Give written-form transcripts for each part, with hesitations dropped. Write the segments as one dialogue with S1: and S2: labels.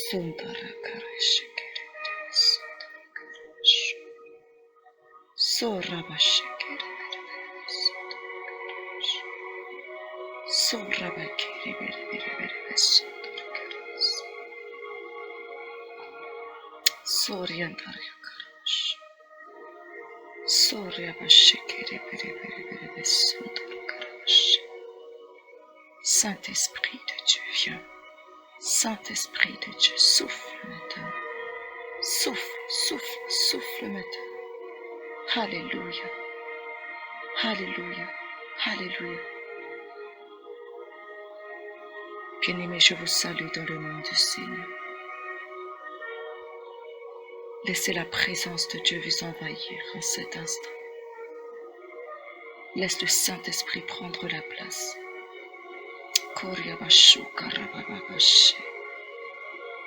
S1: Sundara Karashikere Sorabashikere Sorabakere Soriandara Karash Soriabashikere Sundara Karash. Saint-Esprit de Dieu, viens. Saint-Esprit de Dieu, souffle maintenant. Souffle, souffle, souffle maintenant. Alléluia. Alléluia. Alléluia. Bien-aimés, je vous salue dans le nom du Seigneur. Laissez la présence de Dieu vous envahir en cet instant. Laisse le Saint-Esprit prendre la place.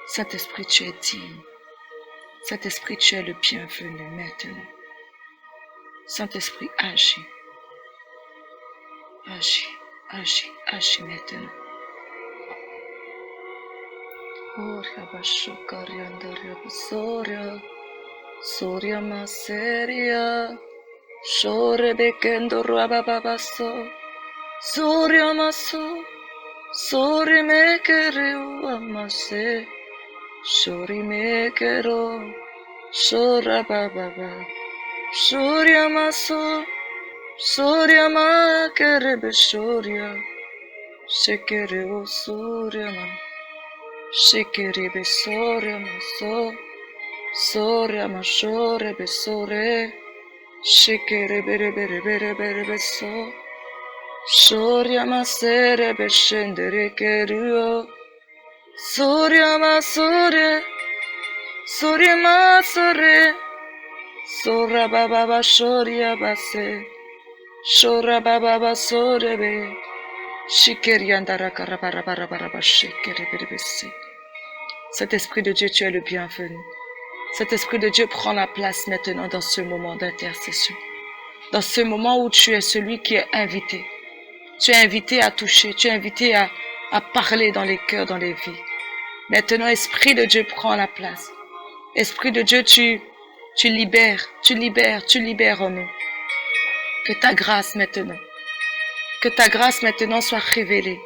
S1: Saint-Esprit, tu es digne. Saint-Esprit, tu es le bienvenu maintenant. Saint-Esprit, agis. Agis, agis, agis maintenant. Soria maseria, shore bekendo rabababaso, soria maso, sori mekere uamase, shori mekero, shora bababa, shoria maso, soria makere beshoria, shekere o soria ma, shekere besoria maso. Soria mashore besore, shikere bere bere bere bere beso, soria masere beshendere keruo, soria masore, soria masore, sora baba bashoria base, shora baba basore be, shikeri andara karabara bara shikere bere bese. Cet esprit de Dieu, tu es le bienvenu. Cet Esprit de Dieu prend la place maintenant dans ce moment d'intercession. Dans ce moment où tu es celui qui est invité. Tu es invité à toucher, tu es invité à parler dans les cœurs, dans les vies. Maintenant, Esprit de Dieu prend la place. Esprit de Dieu, tu libères en nous. Que ta grâce maintenant soit révélée.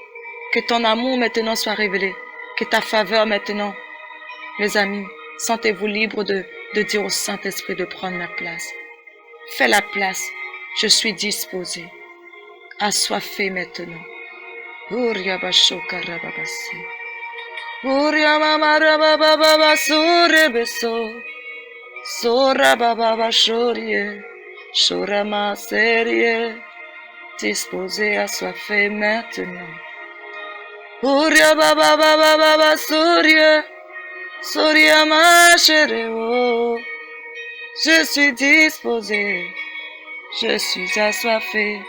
S1: Que ton amour maintenant soit révélé. Que ta faveur maintenant, mes amis, sentez-vous libre de dire au Saint-Esprit de prendre la place. Fais la place. Je suis disposé. Assoiffé maintenant. Uria bashoka rababase. Uria mama rabababa surebeso. Sora bababa shorie. Shorama serie. Disposé, assoiffé maintenant. Uria bababa surie. Soria ma chérie, oh, je suis disposé, je suis assoiffé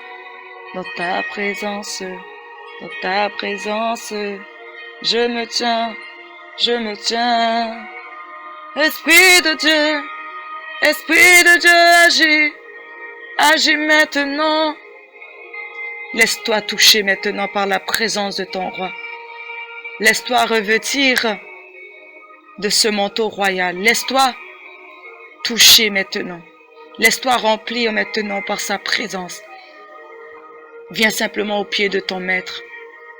S1: dans ta présence, je me tiens, Esprit de Dieu, agis maintenant, laisse-toi toucher maintenant par la présence de ton roi, laisse-toi revêtir de ce manteau royal. Laisse-toi toucher maintenant. Laisse-toi remplir maintenant par sa présence. Viens simplement au pied de ton maître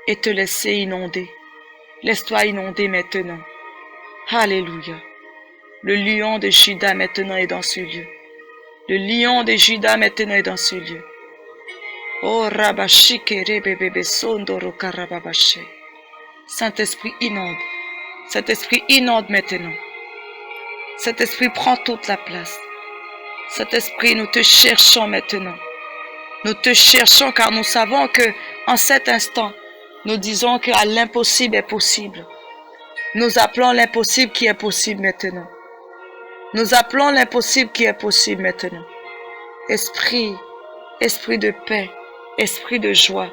S1: et te laisser inonder. Laisse-toi inonder maintenant. Alléluia. Le lion de Juda maintenant est dans ce lieu. Le lion de Juda maintenant est dans ce lieu. Oh Rabashikere bébé sondoro karababache. Saint-Esprit inonde. Cet esprit inonde maintenant. Cet esprit prend toute la place. Cet esprit, nous te cherchons maintenant. Nous te cherchons car nous savons que en cet instant, nous disons que l'impossible est possible. Nous appelons l'impossible qui est possible maintenant. Nous appelons l'impossible qui est possible maintenant. Esprit de paix, esprit de joie,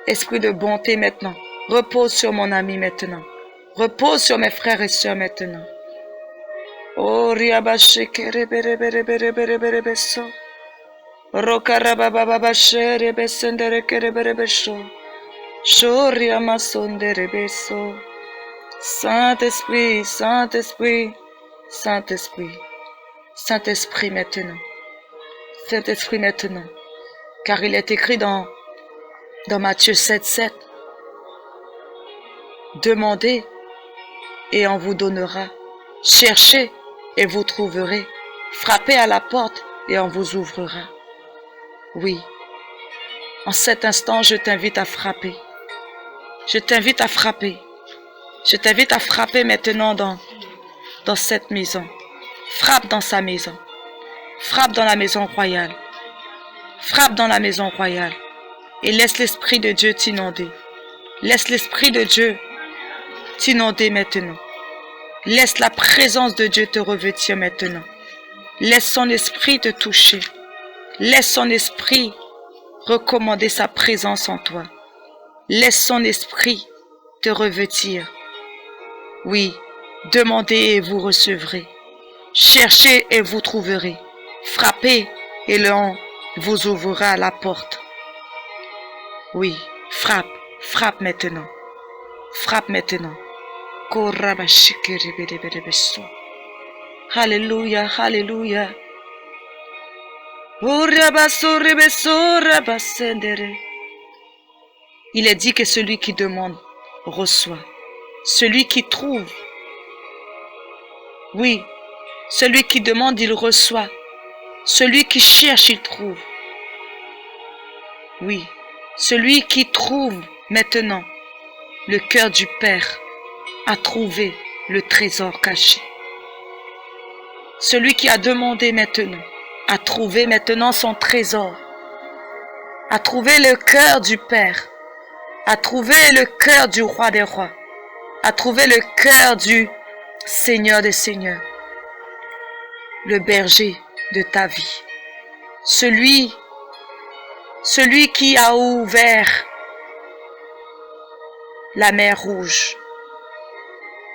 S1: esprit de bonté maintenant. Repose sur mon ami maintenant. Repose sur mes frères et sœurs maintenant. Oh, riabashekere bere bere bere bere bere beso. Rokarababa shere besendere kereberebesho. Shoria masondere beso. Saint-Esprit, Saint-Esprit, Saint-Esprit, Saint-Esprit maintenant. Saint-Esprit maintenant. Car il est écrit dans Matthieu 7:7. Demandez et on vous donnera. Cherchez et vous trouverez. Frappez à la porte et on vous ouvrira. Oui, en cet instant, je t'invite à frapper. Je t'invite à frapper. Je t'invite à frapper maintenant dans cette maison. Frappe dans sa maison. Frappe dans la maison royale. Frappe dans la maison royale. Et laisse l'Esprit de Dieu t'inonder. Laisse l'Esprit de Dieu t'inonder maintenant. Laisse la présence de Dieu te revêtir maintenant. Laisse son esprit te toucher. Laisse son esprit recommander sa présence en toi. Laisse son esprit te revêtir. Oui, demandez et vous recevrez. Cherchez et vous trouverez. Frappez et l'on vous ouvrira la porte. Oui, frappe, frappe maintenant. Frappe maintenant. Alléluia, alléluia. Il est dit que celui qui demande reçoit. Celui qui trouve. Oui, celui qui demande, il reçoit. Celui qui cherche, il trouve. Oui, celui qui trouve maintenant le cœur du Père a trouvé le trésor caché. Celui qui a demandé maintenant a trouvé maintenant son trésor, a trouvé le cœur du Père, a trouvé le cœur du Roi des Rois, a trouvé le cœur du Seigneur des Seigneurs, le berger de ta vie, celui qui a ouvert la mer Rouge,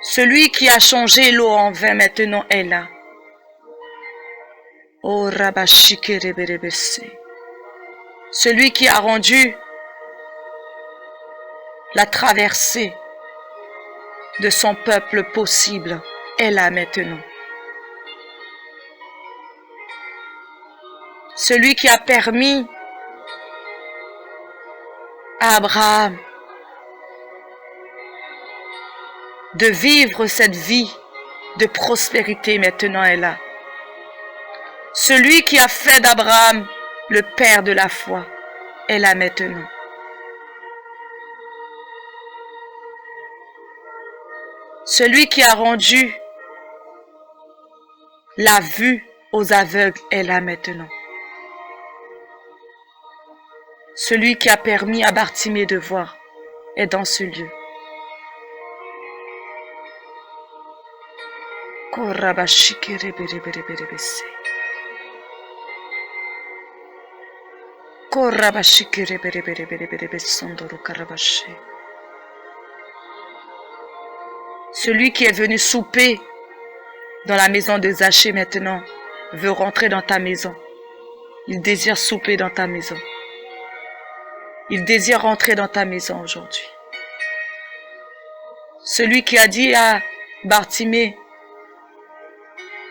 S1: celui qui a changé l'eau en vin maintenant est là. Oh Rabashikereberebese, celui qui a rendu la traversée de son peuple possible est là maintenant. Celui qui a permis à Abraham de vivre cette vie de prospérité maintenant est là. Celui qui a fait d'Abraham le père de la foi est là maintenant. Celui qui a rendu la vue aux aveugles est là maintenant. Celui qui a permis à Bartimée de voir est dans ce lieu. Celui qui est venu souper dans la maison de Zachée maintenant veut rentrer dans ta maison. Il désire souper dans ta maison. Il désire rentrer dans ta maison aujourd'hui. Celui qui a dit à Bartimée,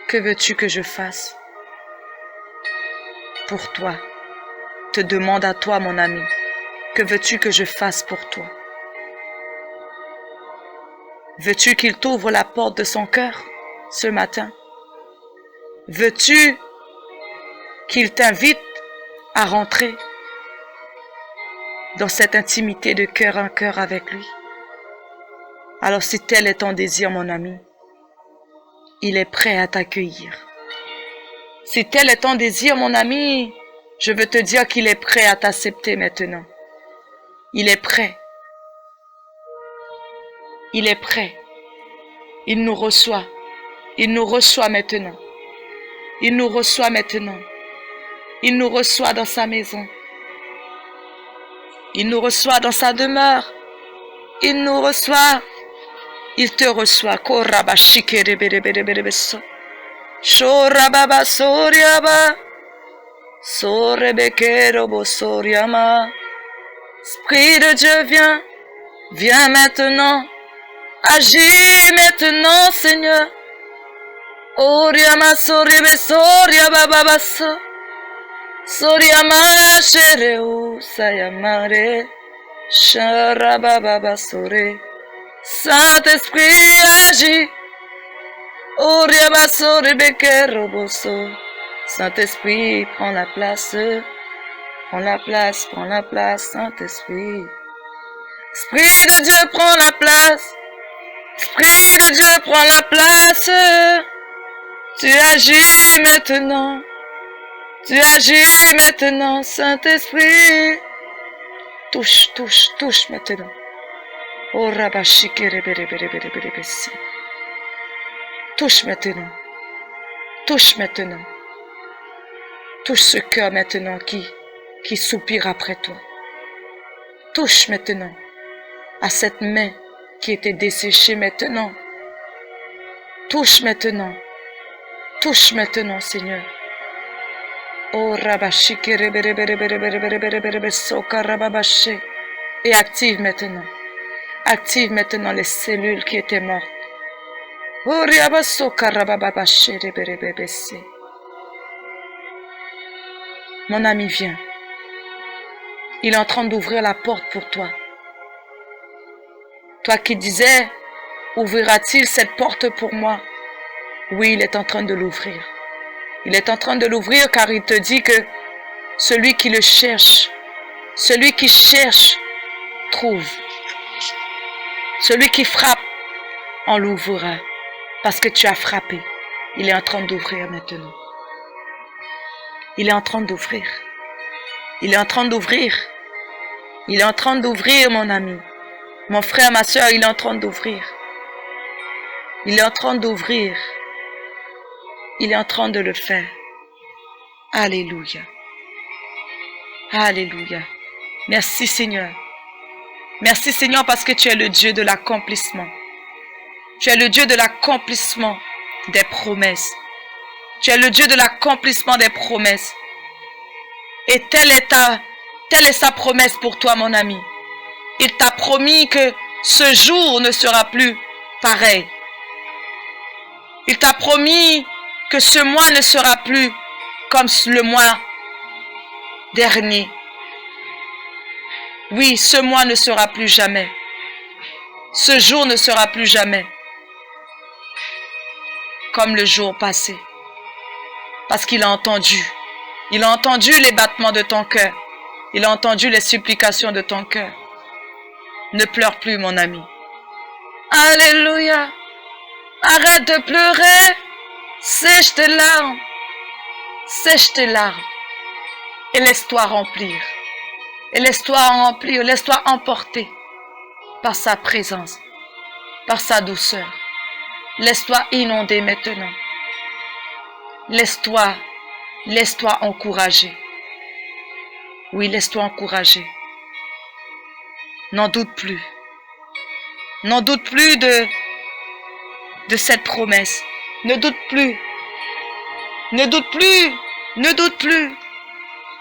S1: que veux-tu que je fasse pour toi? Te demande à toi, mon ami, que veux-tu que je fasse pour toi? Veux-tu qu'il t'ouvre la porte de son cœur ce matin? Veux-tu qu'il t'invite à rentrer dans cette intimité de cœur en cœur avec lui? Alors si tel est ton désir, mon ami, il est prêt à t'accueillir. Si tel est ton désir, mon ami, je veux te dire qu'il est prêt à t'accepter maintenant. Il est prêt. Il est prêt. Il nous reçoit. Il nous reçoit maintenant. Il nous reçoit maintenant. Il nous reçoit dans sa maison. Il nous reçoit dans sa demeure. Il nous reçoit. Il te reçoit. Sorebekero Soriama. Esprit de Dieu, viens maintenant. Agis maintenant, Seigneur. Oriama Soribe Soria Bababaso. Soriama Shereu Sayamare. Sharabababasore. Saint-Esprit agit. Oriama Sorebekero Boso. Saint-Esprit, prends la place, Saint-Esprit. Esprit de Dieu, prends la place. Esprit de Dieu, prends la place. Tu agis maintenant. Tu agis maintenant, Saint-Esprit. Touche maintenant. Oh, Rabashikereberebereberebesi. Touche maintenant. Touche maintenant. Touche ce cœur maintenant qui soupire après toi. Touche maintenant à cette main qui était desséchée maintenant. Touche maintenant. Touche maintenant, Seigneur. Oh, et active maintenant. Active maintenant les cellules qui étaient mortes. Oh, mon ami, viens. Il est en train d'ouvrir la porte pour toi. Toi qui disais, ouvrira-t-il cette porte pour moi? Oui, il est en train de l'ouvrir. Il est en train de l'ouvrir car il te dit que celui qui le cherche, celui qui cherche, trouve. Celui qui frappe, on l'ouvrira. Parce que tu as frappé. Il est en train d'ouvrir maintenant. Il est en train d'ouvrir. Il est en train d'ouvrir. Il est en train d'ouvrir, mon ami. Mon frère, ma soeur, il est en train d'ouvrir. Il est en train d'ouvrir. Il est en train de le faire. Alléluia. Alléluia. Merci Seigneur. Merci Seigneur parce que tu es le Dieu de l'accomplissement. Tu es le Dieu de l'accomplissement des promesses. Tu es le Dieu de l'accomplissement des promesses. Et telle est sa promesse pour toi, mon ami. Il t'a promis que ce jour ne sera plus pareil. Il t'a promis que ce mois ne sera plus comme le mois dernier. Oui, ce mois ne sera plus jamais. Ce jour ne sera plus jamais comme le jour passé. Parce qu'il a entendu. Il a entendu les battements de ton cœur. Il a entendu les supplications de ton cœur. Ne pleure plus, mon ami. Alléluia. Arrête de pleurer. Sèche tes larmes. Sèche tes larmes. Et laisse-toi remplir. Et laisse-toi remplir. Laisse-toi emporter par sa présence. Par sa douceur. Laisse-toi inonder maintenant. Laisse-toi encourager. Oui, laisse-toi encourager. N'en doute plus. N'en doute plus de cette promesse. Ne doute plus. Ne doute plus. Ne doute plus.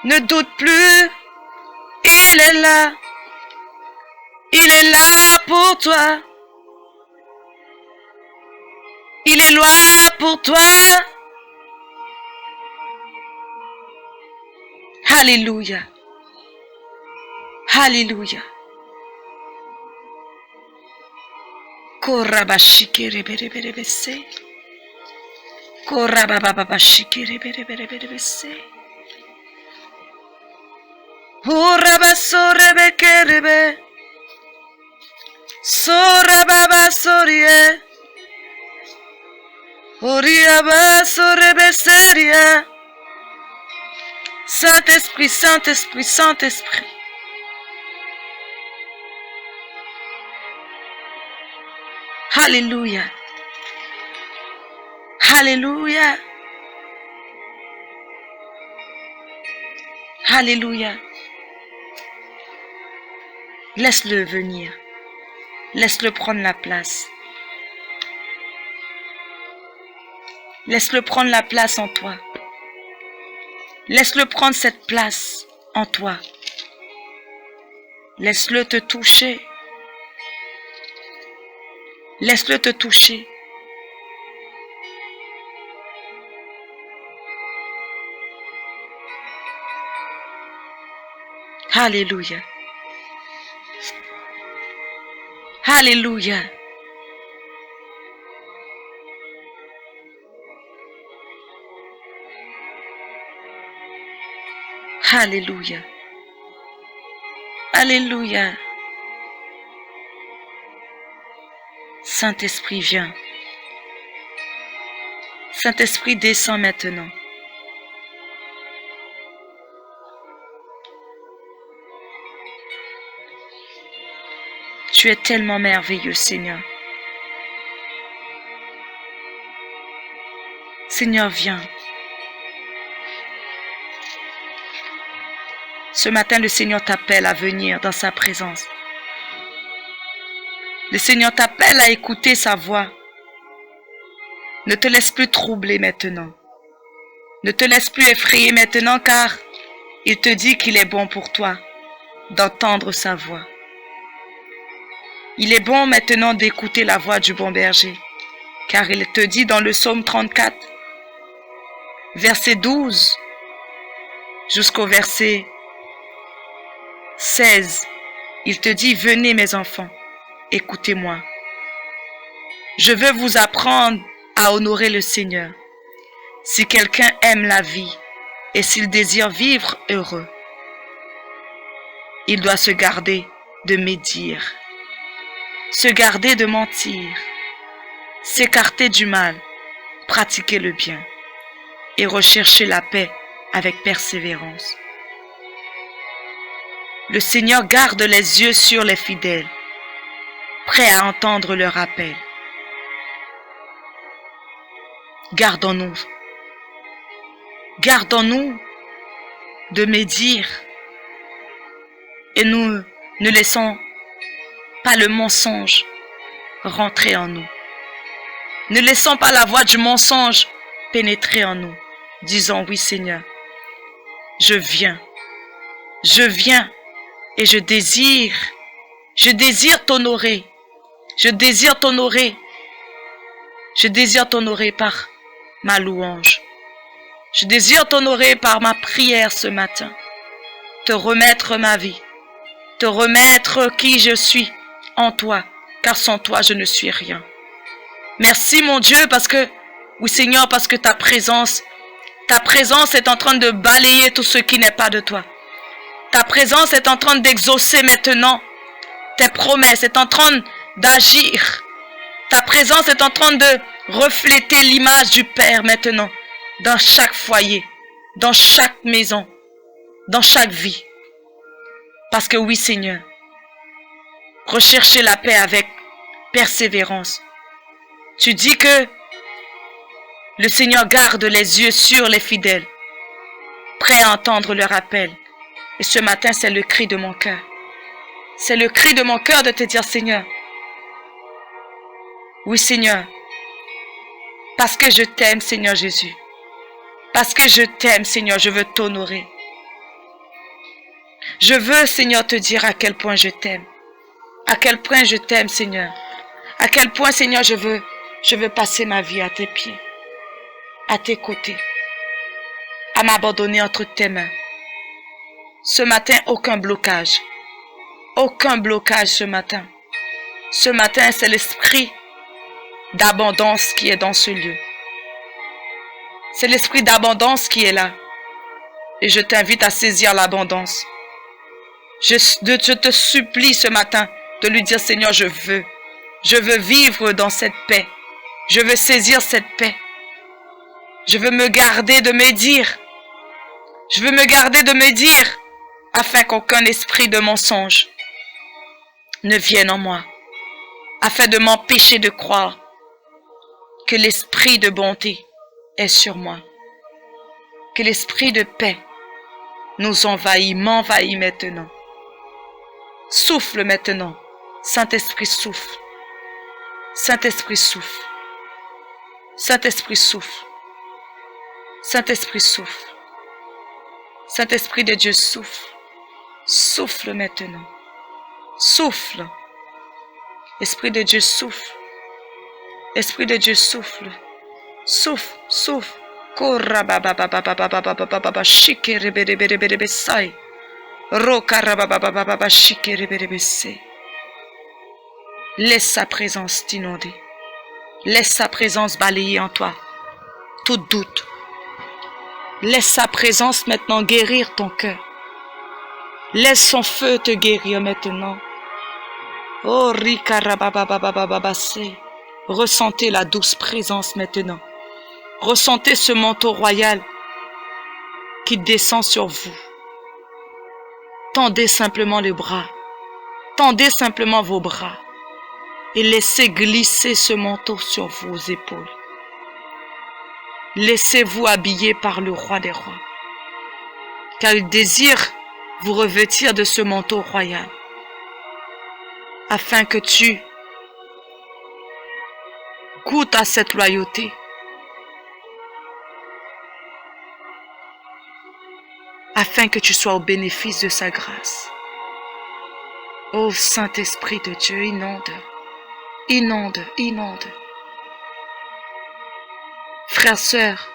S1: Ne doute plus. Il est là. Il est là pour toi. Il est là pour toi. Alléluia. Alléluia. Korabashikereberebese. Korabababashikereberebese. Orabasorebekerebe. Sorababasorie. Oriabasorebeseria. Saint-Esprit, Saint-Esprit, Saint-Esprit. Alléluia. Alléluia. Alléluia. Laisse-le venir. Laisse-le prendre la place. Laisse-le prendre la place en toi. Laisse-le prendre cette place en toi. Laisse-le te toucher. Laisse-le te toucher. Alléluia. Alléluia. Alléluia. Alléluia. Saint-Esprit, viens. Saint-Esprit, descends maintenant. Tu es tellement merveilleux, Seigneur. Seigneur, viens. Ce matin, le Seigneur t'appelle à venir dans sa présence. Le Seigneur t'appelle à écouter sa voix. Ne te laisse plus troubler maintenant. Ne te laisse plus effrayer maintenant, car il te dit qu'il est bon pour toi d'entendre sa voix. Il est bon maintenant d'écouter la voix du bon berger, car il te dit dans le psaume 34, verset 12 jusqu'au verset 16, il te dit, venez mes enfants, écoutez-moi. Je veux vous apprendre à honorer le Seigneur. Si quelqu'un aime la vie et s'il désire vivre heureux, il doit se garder de médire, se garder de mentir, s'écarter du mal, pratiquer le bien et rechercher la paix avec persévérance. Le Seigneur garde les yeux sur les fidèles, prêts à entendre leur appel. Gardons-nous. Gardons-nous de médire et nous ne laissons pas le mensonge rentrer en nous. Ne laissons pas la voix du mensonge pénétrer en nous. Disons oui Seigneur, je viens et je désire t'honorer. Je désire t'honorer par ma louange. Je désire t'honorer par ma prière ce matin. Te remettre ma vie. Te remettre qui je suis en toi. Car sans toi, je ne suis rien. Merci mon Dieu parce que, oui Seigneur, parce que ta présence est en train de balayer tout ce qui n'est pas de toi. Ta présence est en train d'exaucer maintenant tes promesses, est en train d'agir. Ta présence est en train de refléter l'image du Père maintenant, dans chaque foyer, dans chaque maison, dans chaque vie. Parce que oui Seigneur, rechercher la paix avec persévérance. Tu dis que le Seigneur garde les yeux sur les fidèles, prêts à entendre leur appel. Et ce matin, c'est le cri de mon cœur. C'est le cri de mon cœur de te dire, Seigneur, oui Seigneur, parce que je t'aime Seigneur Jésus, parce que je t'aime Seigneur, je veux t'honorer. Je veux Seigneur te dire à quel point je t'aime, à quel point je t'aime Seigneur, à quel point Seigneur je veux passer ma vie à tes pieds, à tes côtés, à m'abandonner entre tes mains. Ce matin, aucun blocage ce matin. Ce matin, c'est l'esprit d'abondance qui est dans ce lieu. C'est l'esprit d'abondance qui est là. Et je t'invite à saisir l'abondance. Je te supplie ce matin de lui dire, Seigneur, je veux vivre dans cette paix. Je veux saisir cette paix. Je veux me garder de médire. Je veux me garder de médire afin qu'aucun esprit de mensonge ne vienne en moi, afin de m'empêcher de croire que l'esprit de bonté est sur moi, que l'esprit de paix nous envahit, m'envahit maintenant. Souffle maintenant, Saint-Esprit souffle, Saint-Esprit souffle, Saint-Esprit souffle, Saint-Esprit souffle, Saint-Esprit de Dieu, souffle. Souffle maintenant. Souffle. Esprit de Dieu, souffle. Esprit de Dieu, souffle. Souffle, souffle. Laisse sa présence t'inonder. Laisse sa présence balayer en toi tout doute. Laisse sa présence maintenant guérir ton cœur. Laisse son feu te guérir maintenant. Oh, ressentez la douce présence maintenant. Ressentez ce manteau royal qui descend sur vous. Tendez simplement les bras. Tendez simplement vos bras et laissez glisser ce manteau sur vos épaules. Laissez-vous habiller par le roi des rois, car il désire vous revêtir de ce manteau royal, afin que tu goûtes à cette loyauté, afin que tu sois au bénéfice de sa grâce. Ô Saint-Esprit de Dieu, inonde, inonde, inonde. Frère, sœur,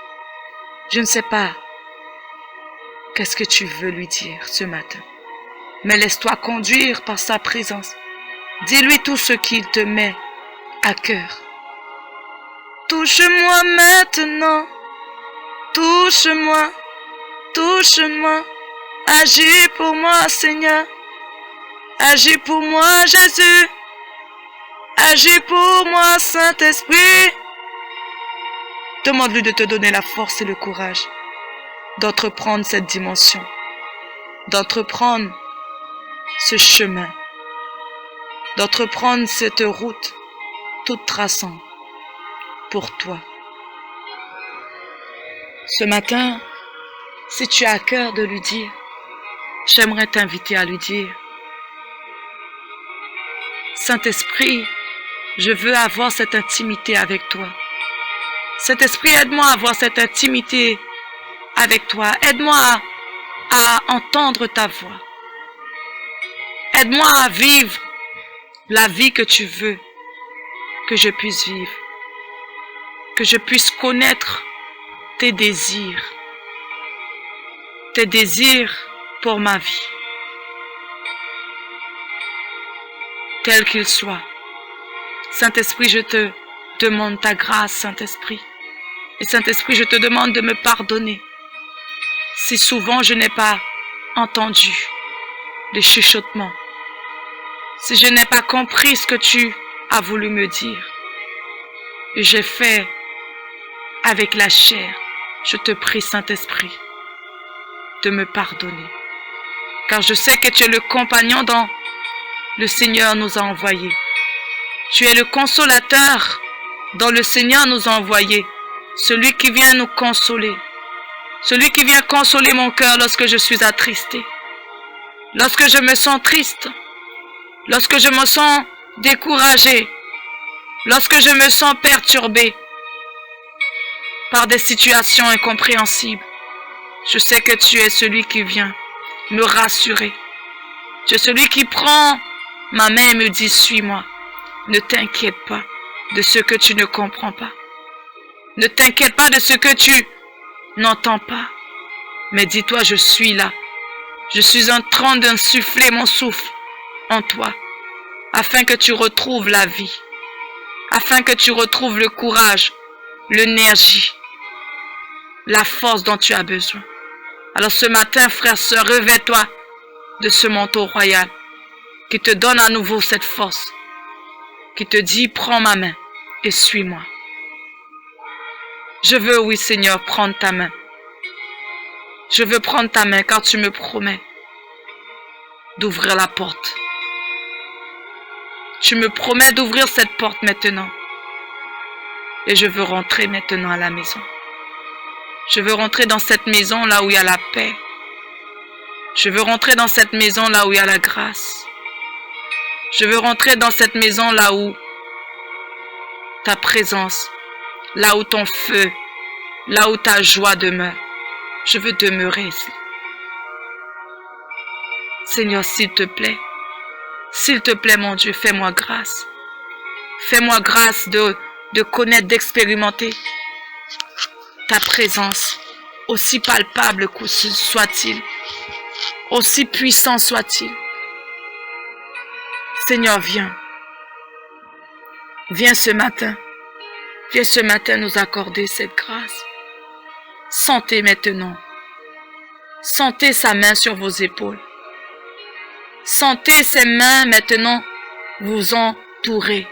S1: je ne sais pas qu'est-ce que tu veux lui dire ce matin, mais laisse-toi conduire par sa présence. Dis-lui tout ce qu'il te met à cœur. Touche-moi maintenant, touche-moi, touche-moi, agis pour moi, Seigneur, agis pour moi, Jésus, agis pour moi, Saint-Esprit. Demande-lui de te donner la force et le courage d'entreprendre cette dimension, d'entreprendre ce chemin, d'entreprendre cette route toute traçante pour toi. Ce matin, si tu as à cœur de lui dire, j'aimerais t'inviter à lui dire, Saint-Esprit, je veux avoir cette intimité avec toi. Saint-Esprit, aide-moi à avoir cette intimité avec toi. Aide-moi à entendre ta voix. Aide-moi à vivre la vie que tu veux que je puisse vivre. Que je puisse connaître tes désirs pour ma vie, tel qu'il soit. Saint-Esprit, je te demande ta grâce, Saint-Esprit. Et Saint-Esprit, je te demande de me pardonner si souvent je n'ai pas entendu les chuchotements, si je n'ai pas compris ce que tu as voulu me dire. Et j'ai fait avec la chair. Je te prie, Saint-Esprit, de me pardonner. Car je sais que tu es le compagnon dont le Seigneur nous a envoyé. Tu es le consolateur dont le Seigneur nous a envoyé. Celui qui vient nous consoler. Celui qui vient consoler mon cœur lorsque je suis attristé. Lorsque je me sens triste. Lorsque je me sens découragé. Lorsque je me sens perturbé par des situations incompréhensibles. Je sais que tu es celui qui vient me rassurer. Tu es celui qui prend ma main et me dit, suis-moi. Ne t'inquiète pas de ce que tu ne comprends pas. Ne t'inquiète pas de ce que tu n'entends pas. Mais dis-toi, je suis là. Je suis en train d'insuffler mon souffle en toi, afin que tu retrouves la vie, afin que tu retrouves le courage, l'énergie, la force dont tu as besoin. Alors ce matin, frère, sœur, revêt-toi de ce manteau royal qui te donne à nouveau cette force, qui te dit, prends ma main et suis-moi. Je veux, oui Seigneur, prendre ta main. Je veux prendre ta main car tu me promets d'ouvrir la porte. Tu me promets d'ouvrir cette porte maintenant. Et je veux rentrer maintenant à la maison. Je veux rentrer dans cette maison là où il y a la paix. Je veux rentrer dans cette maison là où il y a la grâce. Je veux rentrer dans cette maison là où ta présence, là où ton feu, là où ta joie demeure. Je veux demeurer ici. Seigneur, s'il te plaît, mon Dieu, fais-moi grâce. Fais-moi grâce de connaître, d'expérimenter ta présence, aussi palpable que soit-il, aussi puissant soit-il. Seigneur, viens. Viens ce matin. Viens ce matin nous accorder cette grâce. Sentez maintenant. Sentez sa main sur vos épaules. Sentez ses mains maintenant vous entourer.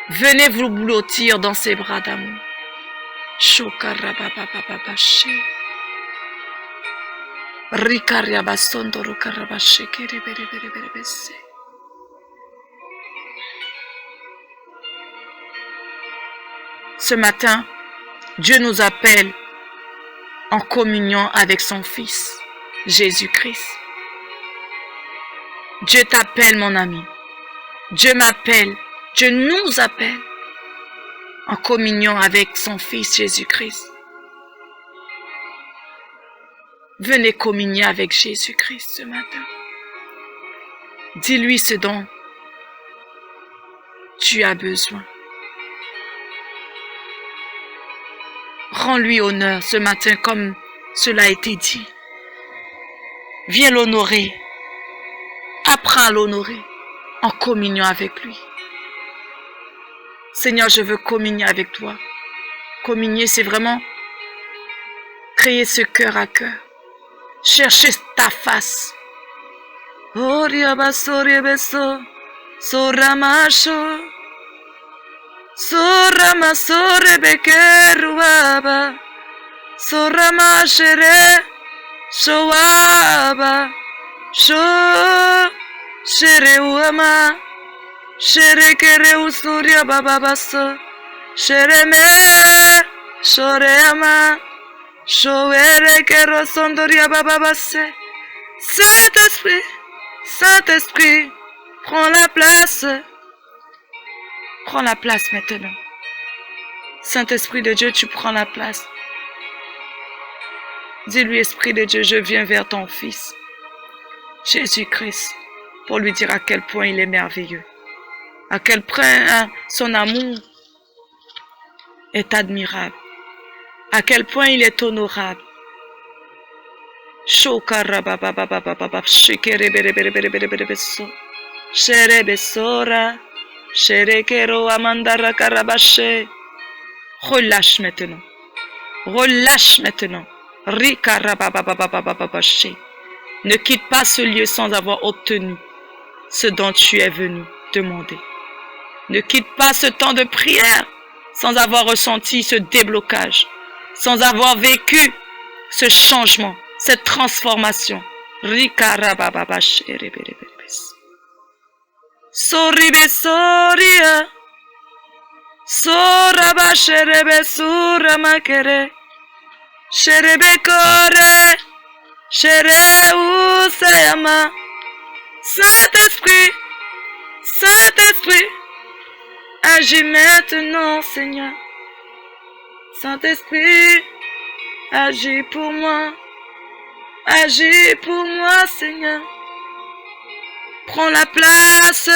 S1: Venez vous blottir dans ses bras d'amour. Ce matin, Dieu nous appelle en communion avec son Fils, Jésus-Christ. Dieu t'appelle, mon ami. Dieu m'appelle. Dieu nous appelle en communion avec son Fils, Jésus-Christ. Venez communier avec Jésus-Christ ce matin. Dis-lui ce dont tu as besoin. Rends-lui honneur ce matin comme cela a été dit. Viens l'honorer. Apprends à l'honorer en communion avec lui. Seigneur, je veux communier avec toi. Communier, c'est vraiment créer ce cœur à cœur. Chercher ta face. Sorama sore bekeruaba, sorama shere, shoaba, shere uama, shere kere usuria bababaso, shere me, shore ama, shoere kero sondoria bababase. Saint-Esprit, Saint-Esprit, prends la place. Prends la place maintenant. Saint-Esprit de Dieu, tu prends la place. Dis-lui, Esprit de Dieu, je viens vers ton Fils, Jésus-Christ, pour lui dire à quel point il est merveilleux, à quel point son amour est admirable, à quel point il est honorable. Relâche maintenant. Relâche maintenant. Ne quitte pas ce lieu sans avoir obtenu ce dont tu es venu demander. Ne quitte pas ce temps de prière sans avoir ressenti ce déblocage, sans avoir vécu ce changement, cette transformation. Soribe soria, soraba sherebe surama kere, sherebe kore, shere usayama. Saint-Esprit, Saint-Esprit, agis maintenant, Seigneur. Saint-Esprit, agis pour moi, Seigneur. Prends la place.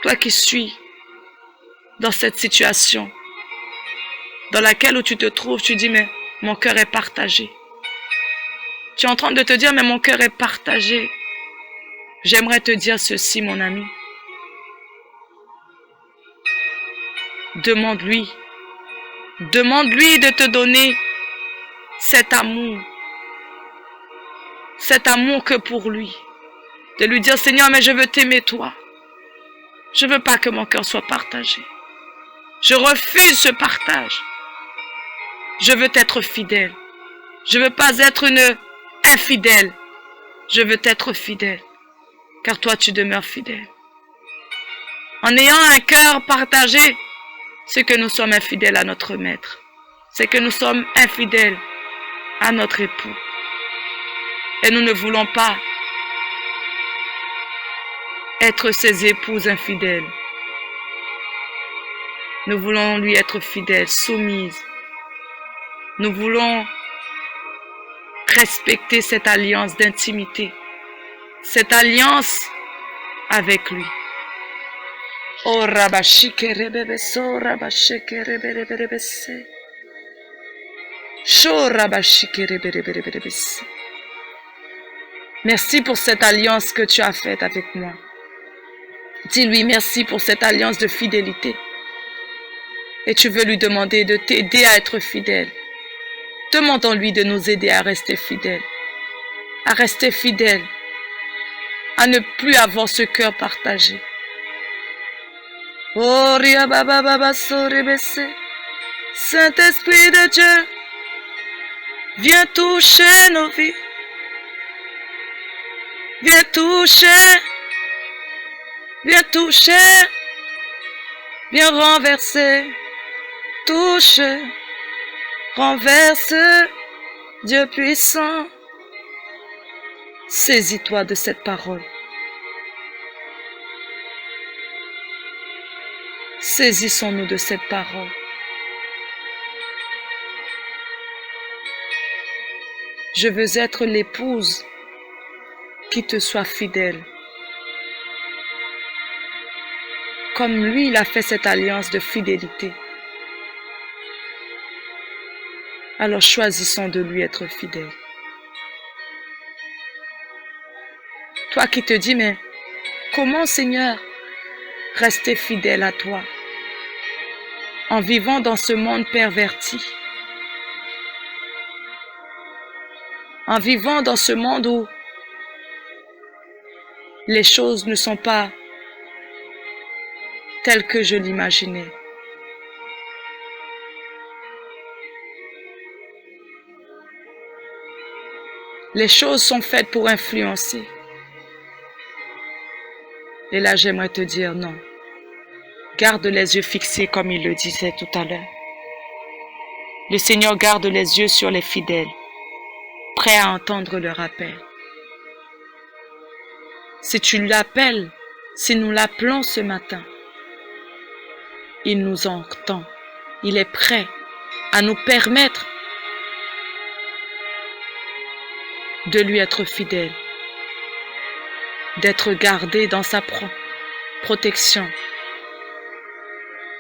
S1: Toi qui suis dans cette situation dans laquelle où tu te trouves, tu dis, mais mon cœur est partagé. Tu es en train de te dire, mais mon cœur est partagé. J'aimerais te dire ceci, mon ami. Demande-lui. Demande-lui de te donner cet amour. Cet amour que pour lui. De lui dire, Seigneur, mais je veux t'aimer toi. Je ne veux pas que mon cœur soit partagé. Je refuse ce partage. Je veux t'être fidèle. Je ne veux pas être une infidèle. Je veux t'être fidèle. Car toi, tu demeures fidèle. En ayant un cœur partagé, c'est que nous sommes infidèles à notre maître. C'est que nous sommes infidèles à notre époux. Et nous ne voulons pas être ses épouses infidèles. Nous voulons lui être fidèles, soumises. Nous voulons respecter cette alliance d'intimité, cette alliance avec lui. Oh rabashike rebebeso, rabashike reberebese. Sho rabashike reberebese. Merci pour cette alliance que tu as faite avec moi. Dis-lui merci pour cette alliance de fidélité. Et tu veux lui demander de t'aider à être fidèle. Demandons-lui de nous aider à rester fidèles. À rester fidèles. À ne plus avoir ce cœur partagé. Oh, Saint-Esprit de Dieu, viens toucher nos vies. Viens toucher. Viens toucher. Viens renverser. Touche. Renverse. Dieu puissant. Saisis-toi de cette parole. Saisissons-nous de cette parole. Je veux être l'épouse qui te soit fidèle. Comme lui, il a fait cette alliance de fidélité. Alors choisissons de lui être fidèle. Toi qui te dis, mais comment, Seigneur, rester fidèle à toi en vivant dans ce monde perverti, en vivant dans ce monde où les choses ne sont pas telles que je l'imaginais. Les choses sont faites pour influencer. Et là, j'aimerais te dire non. Garde les yeux fixés comme il le disait tout à l'heure. Le Seigneur garde les yeux sur les fidèles, prêts à entendre leur appel. Si tu l'appelles, si nous l'appelons ce matin, il nous entend. Il est prêt à nous permettre de lui être fidèle, d'être gardé dans sa protection.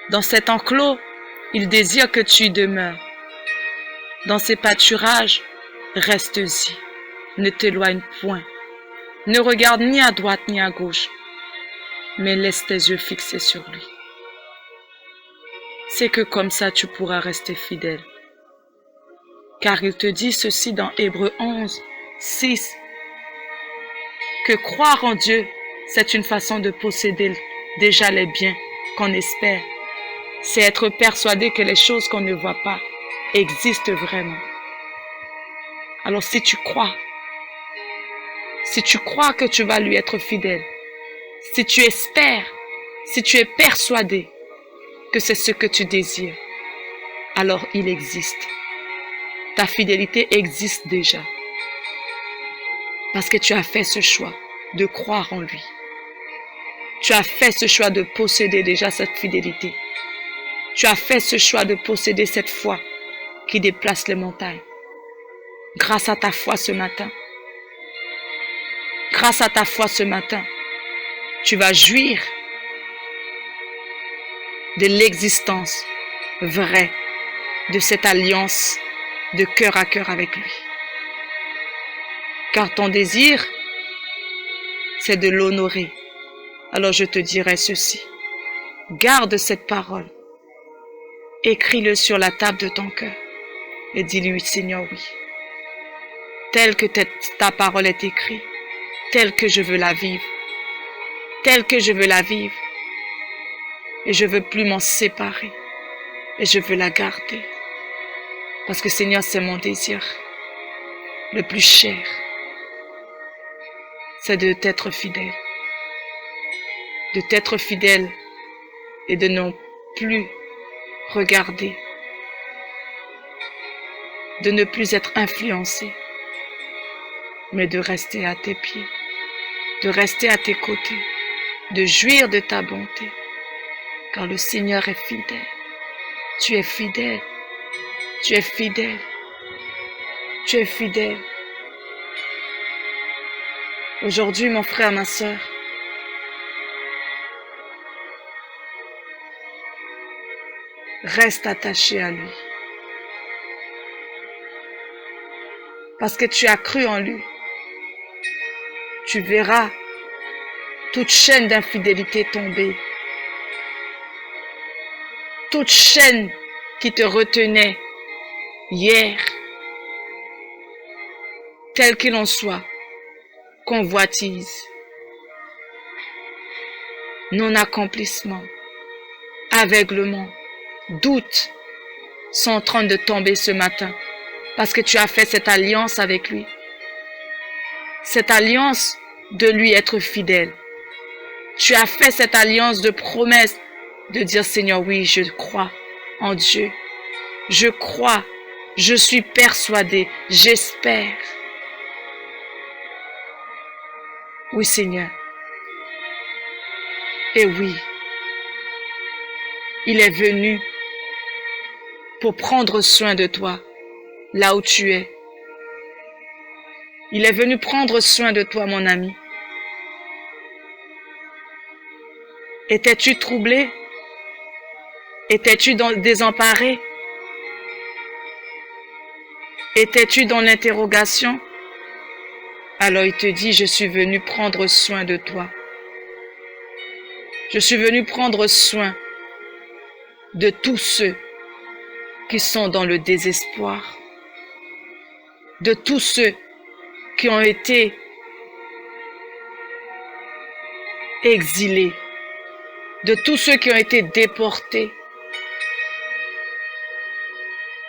S1: Dans cet enclos, il désire que tu y demeures. Dans ses pâturages, reste-y. Ne t'éloigne point. Ne regarde ni à droite ni à gauche, mais laisse tes yeux fixés sur lui. C'est que comme ça tu pourras rester fidèle. Car il te dit ceci dans Hébreux 11, 6, que croire en Dieu, c'est une façon de posséder déjà les biens qu'on espère. C'est être persuadé que les choses qu'on ne voit pas existent vraiment. Alors si tu crois que tu vas lui être fidèle, si tu espères, si tu es persuadé que c'est ce que tu désires, alors il existe. Ta fidélité existe déjà. Parce que tu as fait ce choix de croire en lui. Tu as fait ce choix de posséder déjà cette fidélité. Tu as fait ce choix de posséder cette foi qui déplace les montagnes. Grâce à ta foi ce matin, tu vas jouir de l'existence vraie de cette alliance de cœur à cœur avec lui. Car ton désir, c'est de l'honorer. Alors je te dirai ceci. Garde cette parole. Écris-le sur la table de ton cœur. Et dis-lui, Seigneur, oui. Telle que ta parole est écrite, telle que je veux la vivre. Telle que je veux la vivre. Et je veux plus m'en séparer. Et je veux la garder. Parce que Seigneur, c'est mon désir. Le plus cher. C'est de t'être fidèle. De t'être fidèle. Et de non plus regarder. De ne plus être influencé. Mais de rester à tes pieds. De rester à tes côtés. De jouir de ta bonté. Car le Seigneur est fidèle. Tu es fidèle. Tu es fidèle. Tu es fidèle. Aujourd'hui, mon frère, ma sœur, reste attaché à lui. Parce que tu as cru en lui. Tu verras toute chaîne d'infidélité tomber. Toute chaîne qui te retenait hier, tel qu'il en soit, convoitise, non-accomplissement, aveuglement, doute sont en train de tomber ce matin parce que tu as fait cette alliance avec lui. Cette alliance de lui être fidèle. Tu as fait cette alliance de promesse de dire Seigneur, oui, je crois en Dieu. Je crois, je suis persuadé, j'espère. Oui, Seigneur. Et oui, il est venu pour prendre soin de toi, là où tu es. Il est venu prendre soin de toi, mon ami. Étais-tu troublé? Étais-tu désemparé? Étais-tu dans l'interrogation? Alors il te dit, je suis venu prendre soin de toi. Je suis venu prendre soin de tous ceux qui sont dans le désespoir, de tous ceux qui ont été exilés, de tous ceux qui ont été déportés.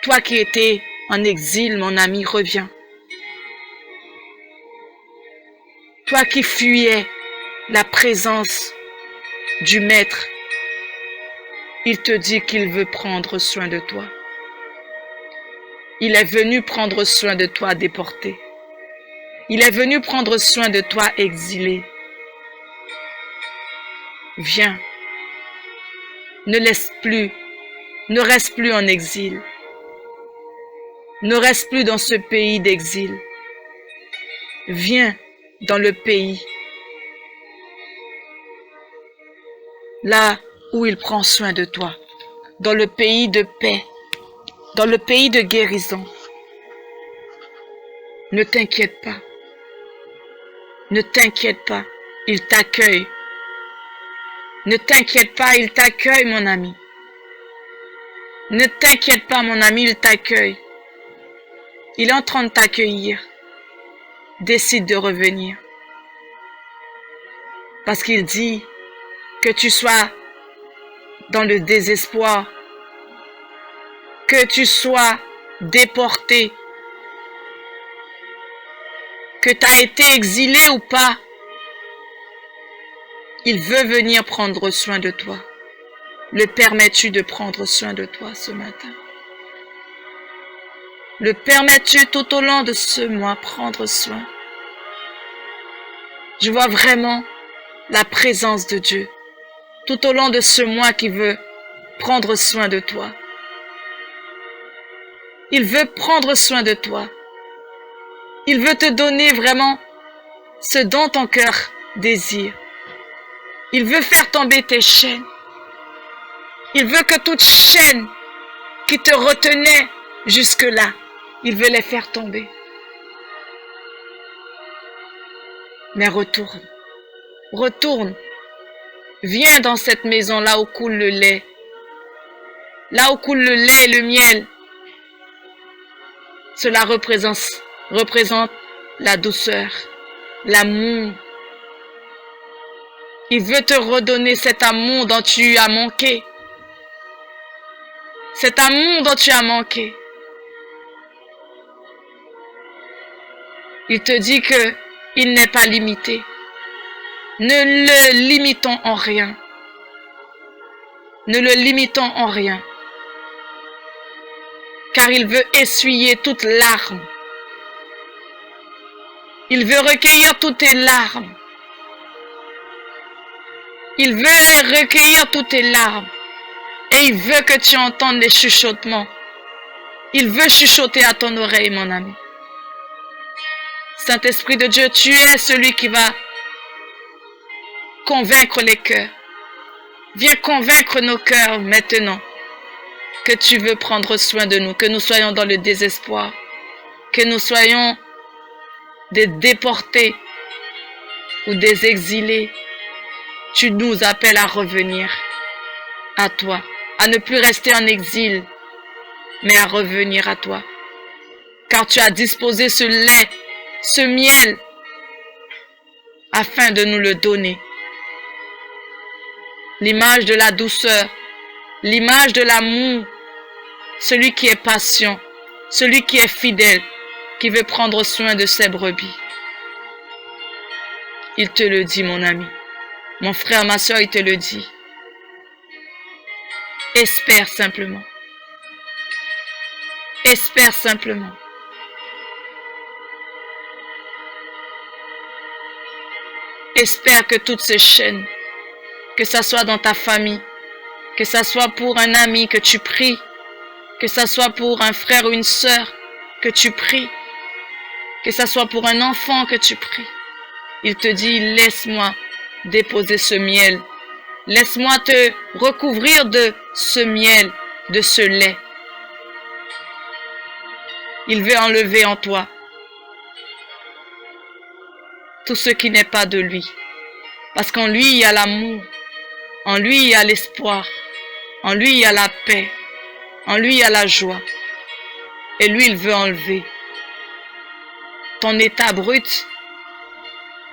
S1: Toi qui étais en exil, mon ami, reviens. Toi qui fuyais la présence du Maître, il te dit qu'il veut prendre soin de toi. Il est venu prendre soin de toi déporté. Il est venu prendre soin de toi exilé. Viens, ne reste plus en exil. Ne reste plus dans ce pays d'exil. Viens dans le pays, là où il prend soin de toi, dans le pays de paix, dans le pays de guérison. Ne t'inquiète pas. Ne t'inquiète pas, il t'accueille. Ne t'inquiète pas, il t'accueille, mon ami. Ne t'inquiète pas, mon ami, il t'accueille. Il est en train de t'accueillir. Décide de revenir. Parce qu'il dit que tu sois dans le désespoir, que tu sois déporté, que tu as été exilé ou pas, il veut venir prendre soin de toi. Le permets-tu de prendre soin de toi ce matin? Le permets-tu tout au long de ce mois prendre soin? Je vois vraiment la présence de Dieu tout au long de ce mois qui veut prendre soin de toi. Il veut prendre soin de toi. Il veut te donner vraiment ce dont ton cœur désire. Il veut faire tomber tes chaînes. Il veut que toute chaîne qui te retenait jusque-là, il veut les faire tomber. Mais retourne. Retourne. Viens dans cette maison là où coule le lait. Là où coule le lait et le miel. Cela représente la douceur, l'amour. Il veut te redonner cet amour dont tu as manqué. Cet amour dont tu as manqué. Il te dit que il n'est pas limité. Ne le limitons en rien. Ne le limitons en rien. Car il veut essuyer toutes larmes. Il veut recueillir toutes tes larmes. Il veut les recueillir toutes tes larmes. Et il veut que tu entendes les chuchotements. Il veut chuchoter à ton oreille, mon ami. Saint-Esprit de Dieu, tu es celui qui va convaincre les cœurs. Viens convaincre nos cœurs maintenant que tu veux prendre soin de nous, que nous soyons dans le désespoir, que nous soyons des déportés ou des exilés. Tu nous appelles à revenir à toi, à ne plus rester en exil, mais à revenir à toi. Car tu as disposé ce lait, ce miel, afin de nous le donner. L'image de la douceur, l'image de l'amour, celui qui est patient, celui qui est fidèle, qui veut prendre soin de ses brebis. Il te le dit, mon ami. Mon frère, ma soeur, il te le dit. Espère simplement. Espère simplement. Espère que toutes ces chaînes, que ça soit dans ta famille, que ça soit pour un ami que tu pries, que ça soit pour un frère ou une sœur que tu pries, que ça soit pour un enfant que tu pries. Il te dit, laisse-moi déposer ce miel. Laisse-moi te recouvrir de ce miel, de ce lait. Il veut enlever en toi tout ce qui n'est pas de lui. Parce qu'en lui, il y a l'amour. En lui, il y a l'espoir. En lui, il y a la paix. En lui, il y a la joie. Et lui, il veut enlever ton état brut.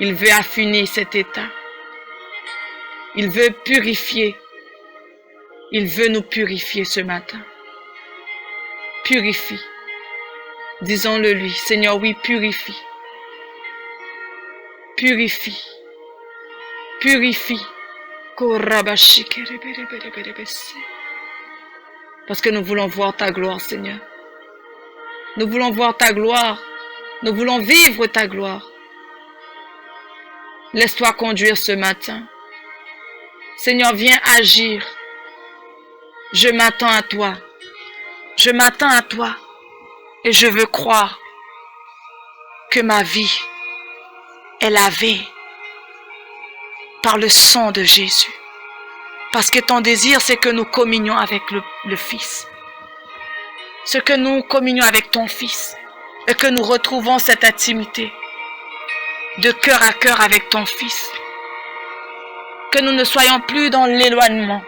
S1: Il veut affiner cet état. Il veut purifier. Il veut nous purifier ce matin. Purifie. Disons-le lui. Seigneur, oui, purifie. Purifie. Purifie. Parce que nous voulons voir ta gloire, Seigneur. Nous voulons voir ta gloire. Nous voulons vivre ta gloire. Laisse-toi conduire ce matin. Seigneur, viens agir. Je m'attends à toi. Je m'attends à toi. Et je veux croire que ma vie est lavée par le sang de Jésus. Parce que ton désir, c'est que nous communions avec le Fils. C'est que nous communions avec ton Fils. Et que nous retrouvons cette intimité de cœur à cœur avec ton Fils. Que nous ne soyons plus dans l'éloignement.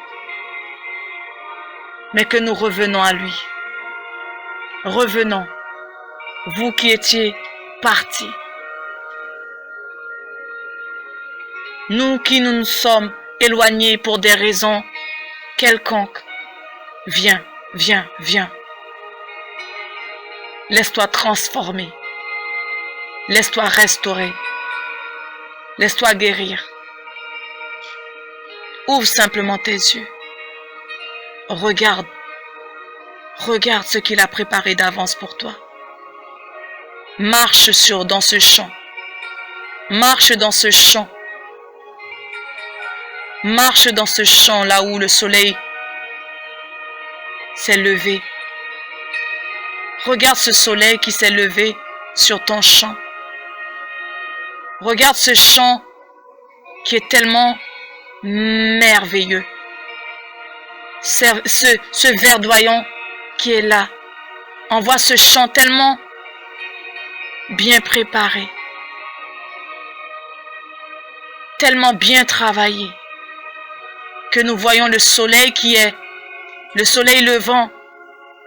S1: Mais que nous revenons à lui. Revenons. Vous qui étiez partis. Nous qui nous sommes éloignés pour des raisons quelconques. Viens, viens, viens. Laisse-toi transformer. Laisse-toi restaurer. Laisse-toi guérir. Ouvre simplement tes yeux. Regarde. Regarde ce qu'il a préparé d'avance pour toi. Marche dans ce champ. Marche dans ce champ. Marche dans ce champ là où le soleil s'est levé. Regarde ce soleil qui s'est levé sur ton champ. Regarde ce champ qui est tellement merveilleux. Ce verdoyant qui est là. On voit ce champ tellement bien préparé. Tellement bien travaillé. Que nous voyons le soleil qui est le soleil levant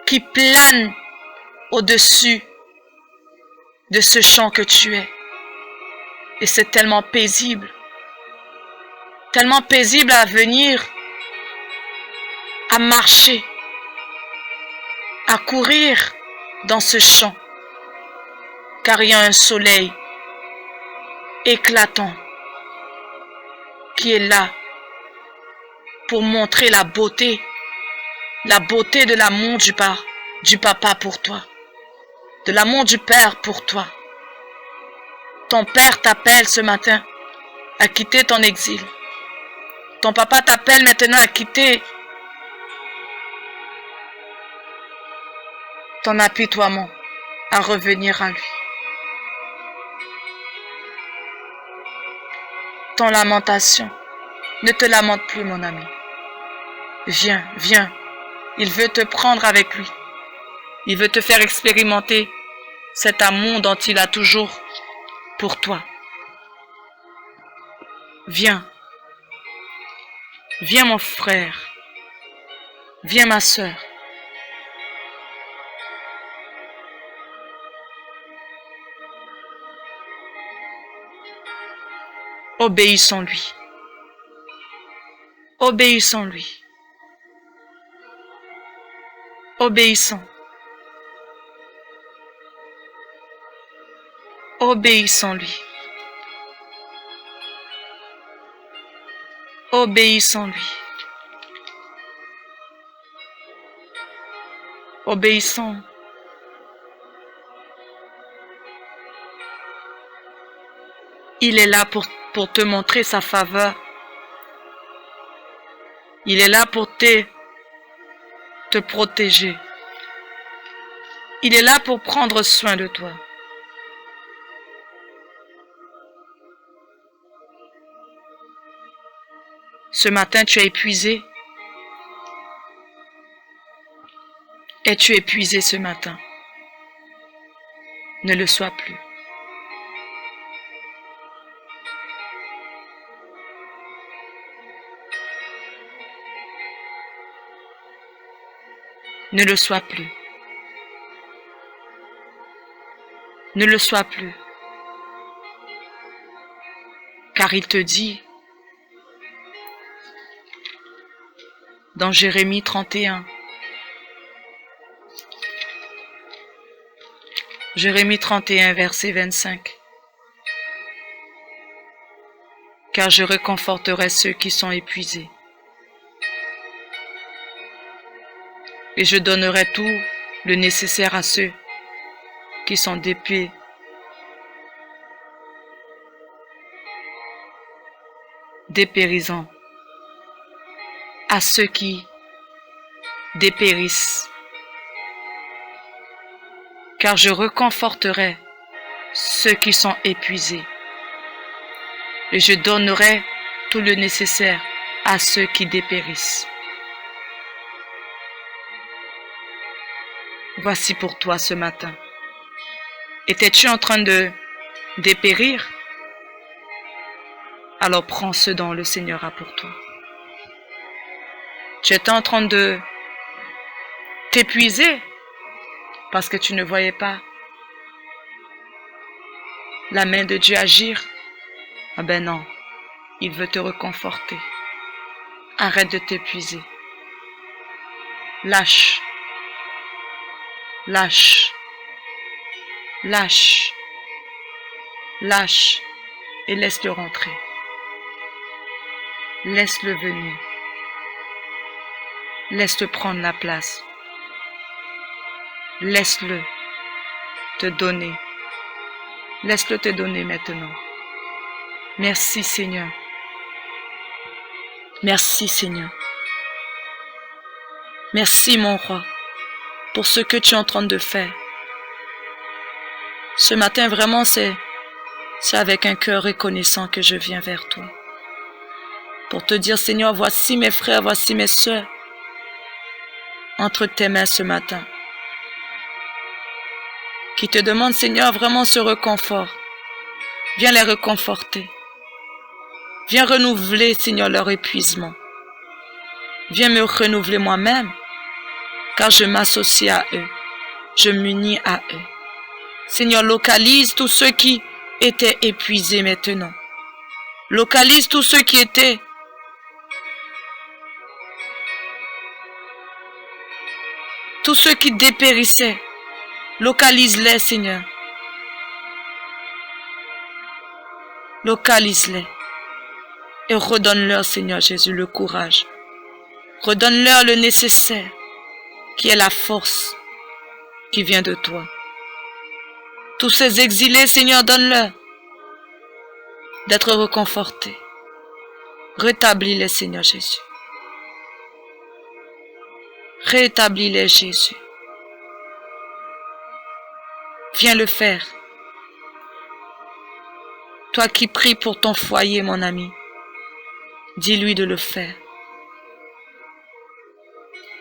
S1: qui plane au-dessus de ce champ que tu es. Et c'est tellement paisible à venir, à marcher, à courir dans ce champ, car il y a un soleil éclatant qui est là pour montrer la beauté de l'amour du papa pour toi, de l'amour du Père pour toi. Ton Père t'appelle ce matin à quitter ton exil. Ton papa t'appelle maintenant à quitter ton apitoiement, à revenir à lui. ton lamentation. Ne te lamente plus, mon ami. Viens, viens. Il veut te prendre avec lui. Il veut te faire expérimenter cet amour dont il a toujours pour toi. Viens. Viens, mon frère. Viens, ma sœur. Obéissons-lui. Obéissons-lui. Obéissons. Obéissons-lui. Obéissons-lui. Obéissons. Il est là pour te montrer sa faveur. Il est là pour te protéger. Il est là pour prendre soin de toi. Ce matin, tu es épuisé. Es-tu épuisé ce matin? Ne le sois plus. Ne le sois plus. Ne le sois plus. Car il te dit, dans Jérémie 31, Jérémie 31, verset 25, car je réconforterai ceux qui sont épuisés. Et je donnerai tout le nécessaire à ceux qui sont dépouillés. Dépérissant. À ceux qui dépérissent. Car je réconforterai ceux qui sont épuisés. Et je donnerai tout le nécessaire à ceux qui dépérissent. Voici pour toi ce matin. Étais-tu en train de dépérir? Alors prends ce dont le Seigneur a pour toi. Tu étais en train de t'épuiser parce que tu ne voyais pas la main de Dieu agir. Ah ben non, il veut te réconforter. Arrête de t'épuiser. Lâche. Lâche. Lâche. Lâche. Et laisse-le rentrer. Laisse-le venir. Laisse-le prendre la place. Laisse-le te donner. Laisse-le te donner maintenant. Merci Seigneur. Merci Seigneur. Merci mon roi pour ce que tu es en train de faire. Ce matin vraiment c'est avec un cœur reconnaissant que je viens vers toi. Pour te dire Seigneur, voici mes frères, voici mes sœurs entre tes mains ce matin. Qui te demandent Seigneur vraiment ce réconfort. Viens les réconforter. Viens renouveler Seigneur leur épuisement. Viens me renouveler moi-même. Car je m'associe à eux. Je m'unis à eux. Seigneur, localise tous ceux qui étaient épuisés maintenant. Localise tous ceux qui étaient tous ceux qui dépérissaient. Localise-les, Seigneur. Localise-les. Et redonne-leur, Seigneur Jésus, le courage. Redonne-leur le nécessaire, qui est la force qui vient de toi. Tous ces exilés, Seigneur, donne-leur d'être réconfortés. Rétablis-les, Seigneur Jésus. Rétablis-les, Jésus. Viens le faire. Toi qui pries pour ton foyer, mon ami, dis-lui de le faire.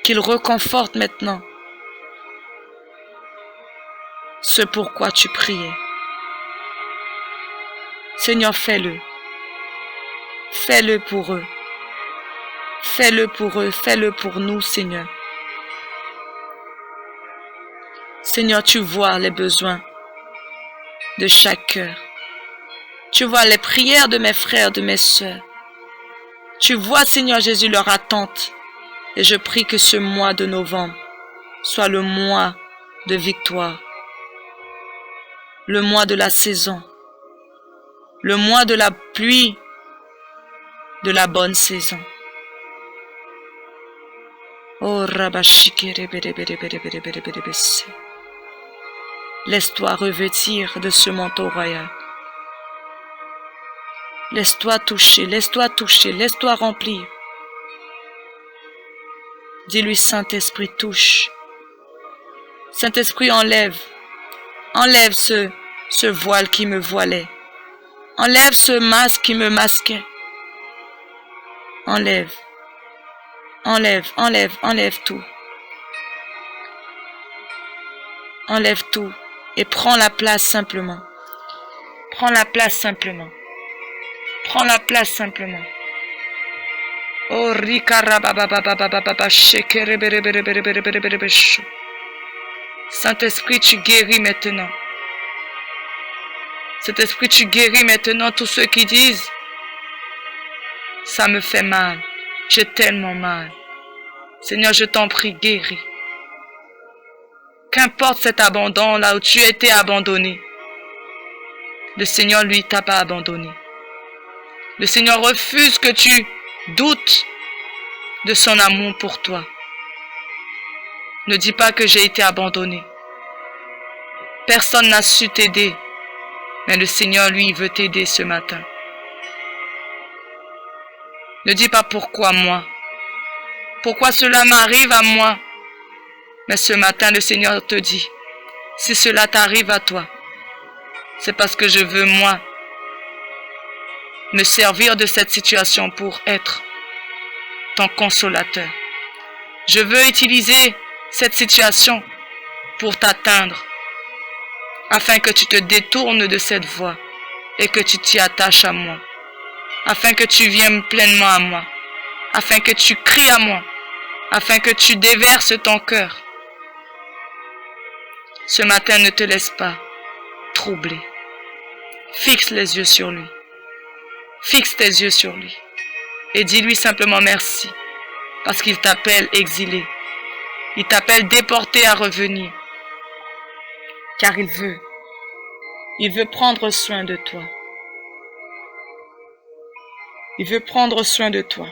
S1: Qu'il reconforte maintenant ce pourquoi tu priais. Seigneur, fais-le. Fais-le pour eux. Fais-le pour eux. Fais-le pour nous, Seigneur. Seigneur, tu vois les besoins de chaque cœur. Tu vois les prières de mes frères, de mes sœurs. Tu vois, Seigneur Jésus, leur attente. Et je prie que ce mois de novembre soit le mois de victoire. Le mois de la saison. Le mois de la pluie, de la bonne saison. Oh, laisse-toi revêtir de ce manteau royal. Laisse-toi toucher, laisse-toi toucher, laisse-toi remplir. Dis-lui, Saint-Esprit, touche. Saint-Esprit, enlève ce voile qui me voilait. Enlève ce masque qui me masquait. Enlève tout. Enlève tout et prends la place simplement. Prends la place simplement. Prends la place simplement. Oh, Saint-Esprit, tu guéris maintenant. Saint-Esprit, tu guéris maintenant tous ceux qui disent « Ça me fait mal, j'ai tellement mal. » Seigneur, je t'en prie, guéris. Qu'importe cet abandon là où tu as été abandonné, le Seigneur, lui, t'a pas abandonné. Le Seigneur refuse que tu doutes de son amour pour toi. Ne dis pas que j'ai été abandonné. Personne n'a su t'aider, mais le Seigneur, lui, veut t'aider ce matin. Ne dis pas pourquoi moi. Pourquoi cela m'arrive à moi? Mais ce matin, le Seigneur te dit, si cela t'arrive à toi, c'est parce que je veux, moi, me servir de cette situation pour être ton consolateur. Je veux utiliser cette situation pour t'atteindre, afin que tu te détournes de cette voie et que tu t'y attaches à moi, afin que tu viennes pleinement à moi, afin que tu cries à moi, afin que tu déverses ton cœur. Ce matin, ne te laisse pas troubler. Fixe les yeux sur lui. Fixe tes yeux sur lui. Et dis-lui simplement merci. Parce qu'il t'appelle exilé. Il t'appelle déporté à revenir. Car il veut prendre soin de toi. Il veut prendre soin de toi.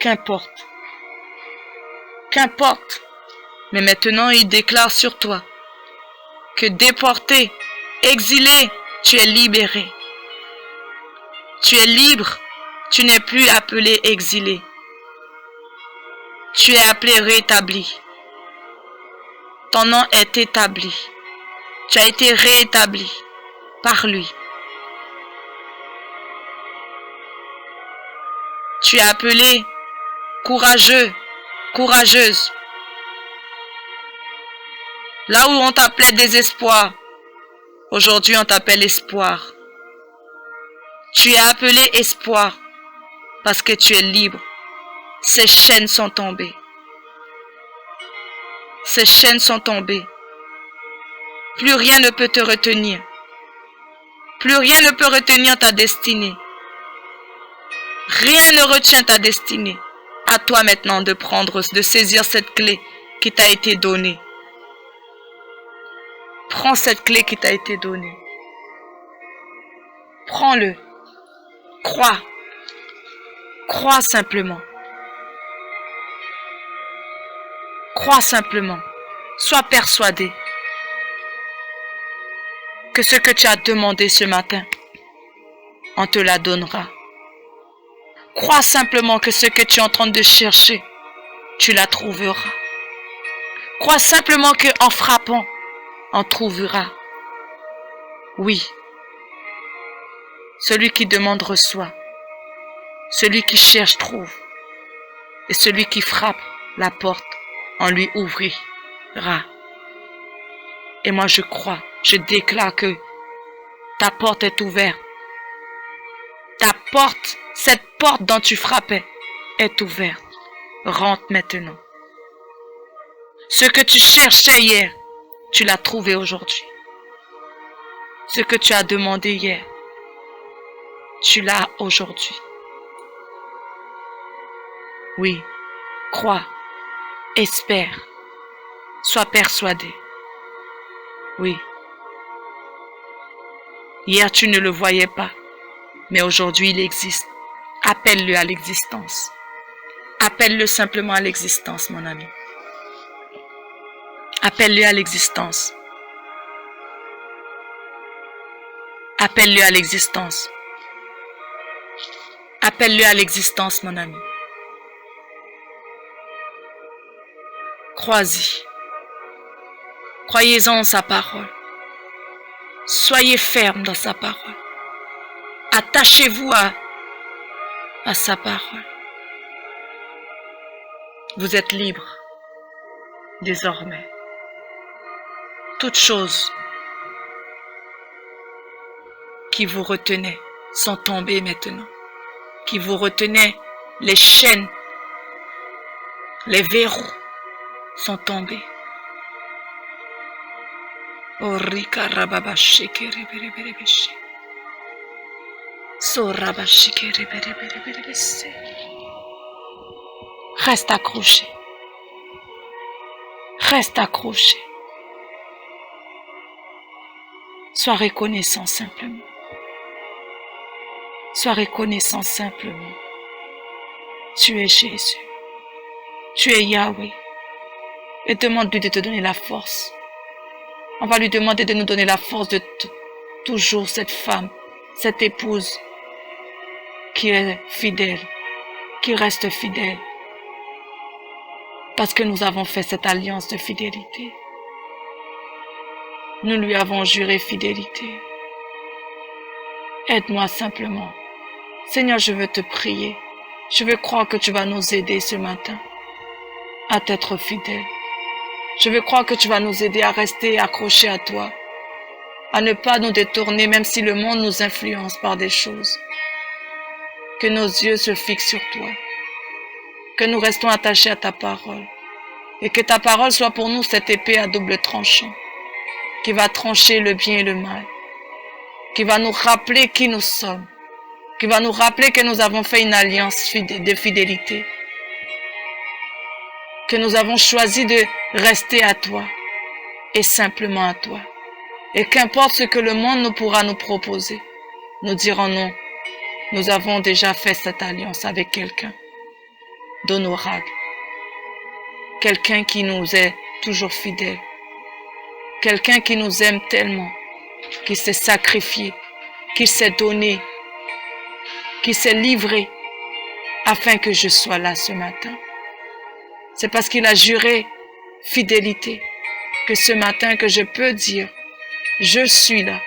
S1: Qu'importe. Qu'importe. Mais maintenant, il déclare sur toi que déporté, exilé, tu es libéré. Tu es libre. Tu n'es plus appelé exilé. Tu es appelé rétabli. Ton nom est établi. Tu as été réétabli par lui. Tu es appelé courageux, courageuse. Là où on t'appelait désespoir, aujourd'hui on t'appelle espoir. Tu es appelé espoir parce que tu es libre. Ces chaînes sont tombées. Ces chaînes sont tombées. Plus rien ne peut te retenir. Plus rien ne peut retenir ta destinée. Rien ne retient ta destinée. À toi maintenant de saisir cette clé qui t'a été donnée. Prends cette clé qui t'a été donnée. Prends-le. Crois. Crois simplement. Crois simplement. Sois persuadé que ce que tu as demandé ce matin, on te la donnera. Crois simplement que ce que tu es en train de chercher, tu la trouveras. Crois simplement qu'en frappant, on trouvera. Oui.
S2: Celui qui demande reçoit. Celui qui cherche trouve. Et celui qui frappe la porte, on lui ouvrira. Et moi je crois, je déclare que ta porte est ouverte. Ta porte, cette porte dont tu frappais, est ouverte. Rentre maintenant. Ce que tu cherchais hier, tu l'as trouvé aujourd'hui. Ce que tu as demandé hier, tu l'as aujourd'hui. Oui, crois, espère, sois persuadé. Oui. Hier, tu ne le voyais pas, mais aujourd'hui, il existe. Appelle-le à l'existence. Appelle-le simplement à l'existence, mon ami. Appelle-le à l'existence. Appelle-le à l'existence. Appelle-le à l'existence, mon ami. Crois-y. Croyez-en sa parole. Soyez ferme dans sa parole. Attachez-vous à sa parole. Vous êtes libre désormais. Toutes choses qui vous retenaient sont tombées maintenant. Qui vous retenaient, les chaînes, les verrous sont tombés. Reste accroché. Reste accroché. Sois reconnaissant simplement. Sois reconnaissant simplement. Tu es Jésus. Tu es Yahweh. Et demande-lui de te donner la force. On va lui demander de nous donner la force de toujours cette femme, cette épouse qui est fidèle, qui reste fidèle. Parce que nous avons fait cette alliance de fidélité. Nous lui avons juré fidélité. Aide-moi simplement. Seigneur, je veux te prier. Je veux croire que tu vas nous aider ce matin à t'être fidèles. Je veux croire que tu vas nous aider à rester accrochés à toi, à ne pas nous détourner même si le monde nous influence par des choses. Que nos yeux se fixent sur toi, que nous restons attachés à ta parole et que ta parole soit pour nous cette épée à double tranchant qui va trancher le bien et le mal, qui va nous rappeler qui nous sommes, qui va nous rappeler que nous avons fait une alliance de fidélité, que nous avons choisi de rester à toi et simplement à toi. Et qu'importe ce que le monde nous pourra nous proposer, nous dirons non, nous avons déjà fait cette alliance avec quelqu'un d'honorable, quelqu'un qui nous est toujours fidèle, quelqu'un qui nous aime tellement, qui s'est sacrifié, qui s'est donné, qui s'est livré afin que je sois là ce matin. C'est parce qu'il a juré fidélité que ce matin que je peux dire je suis là.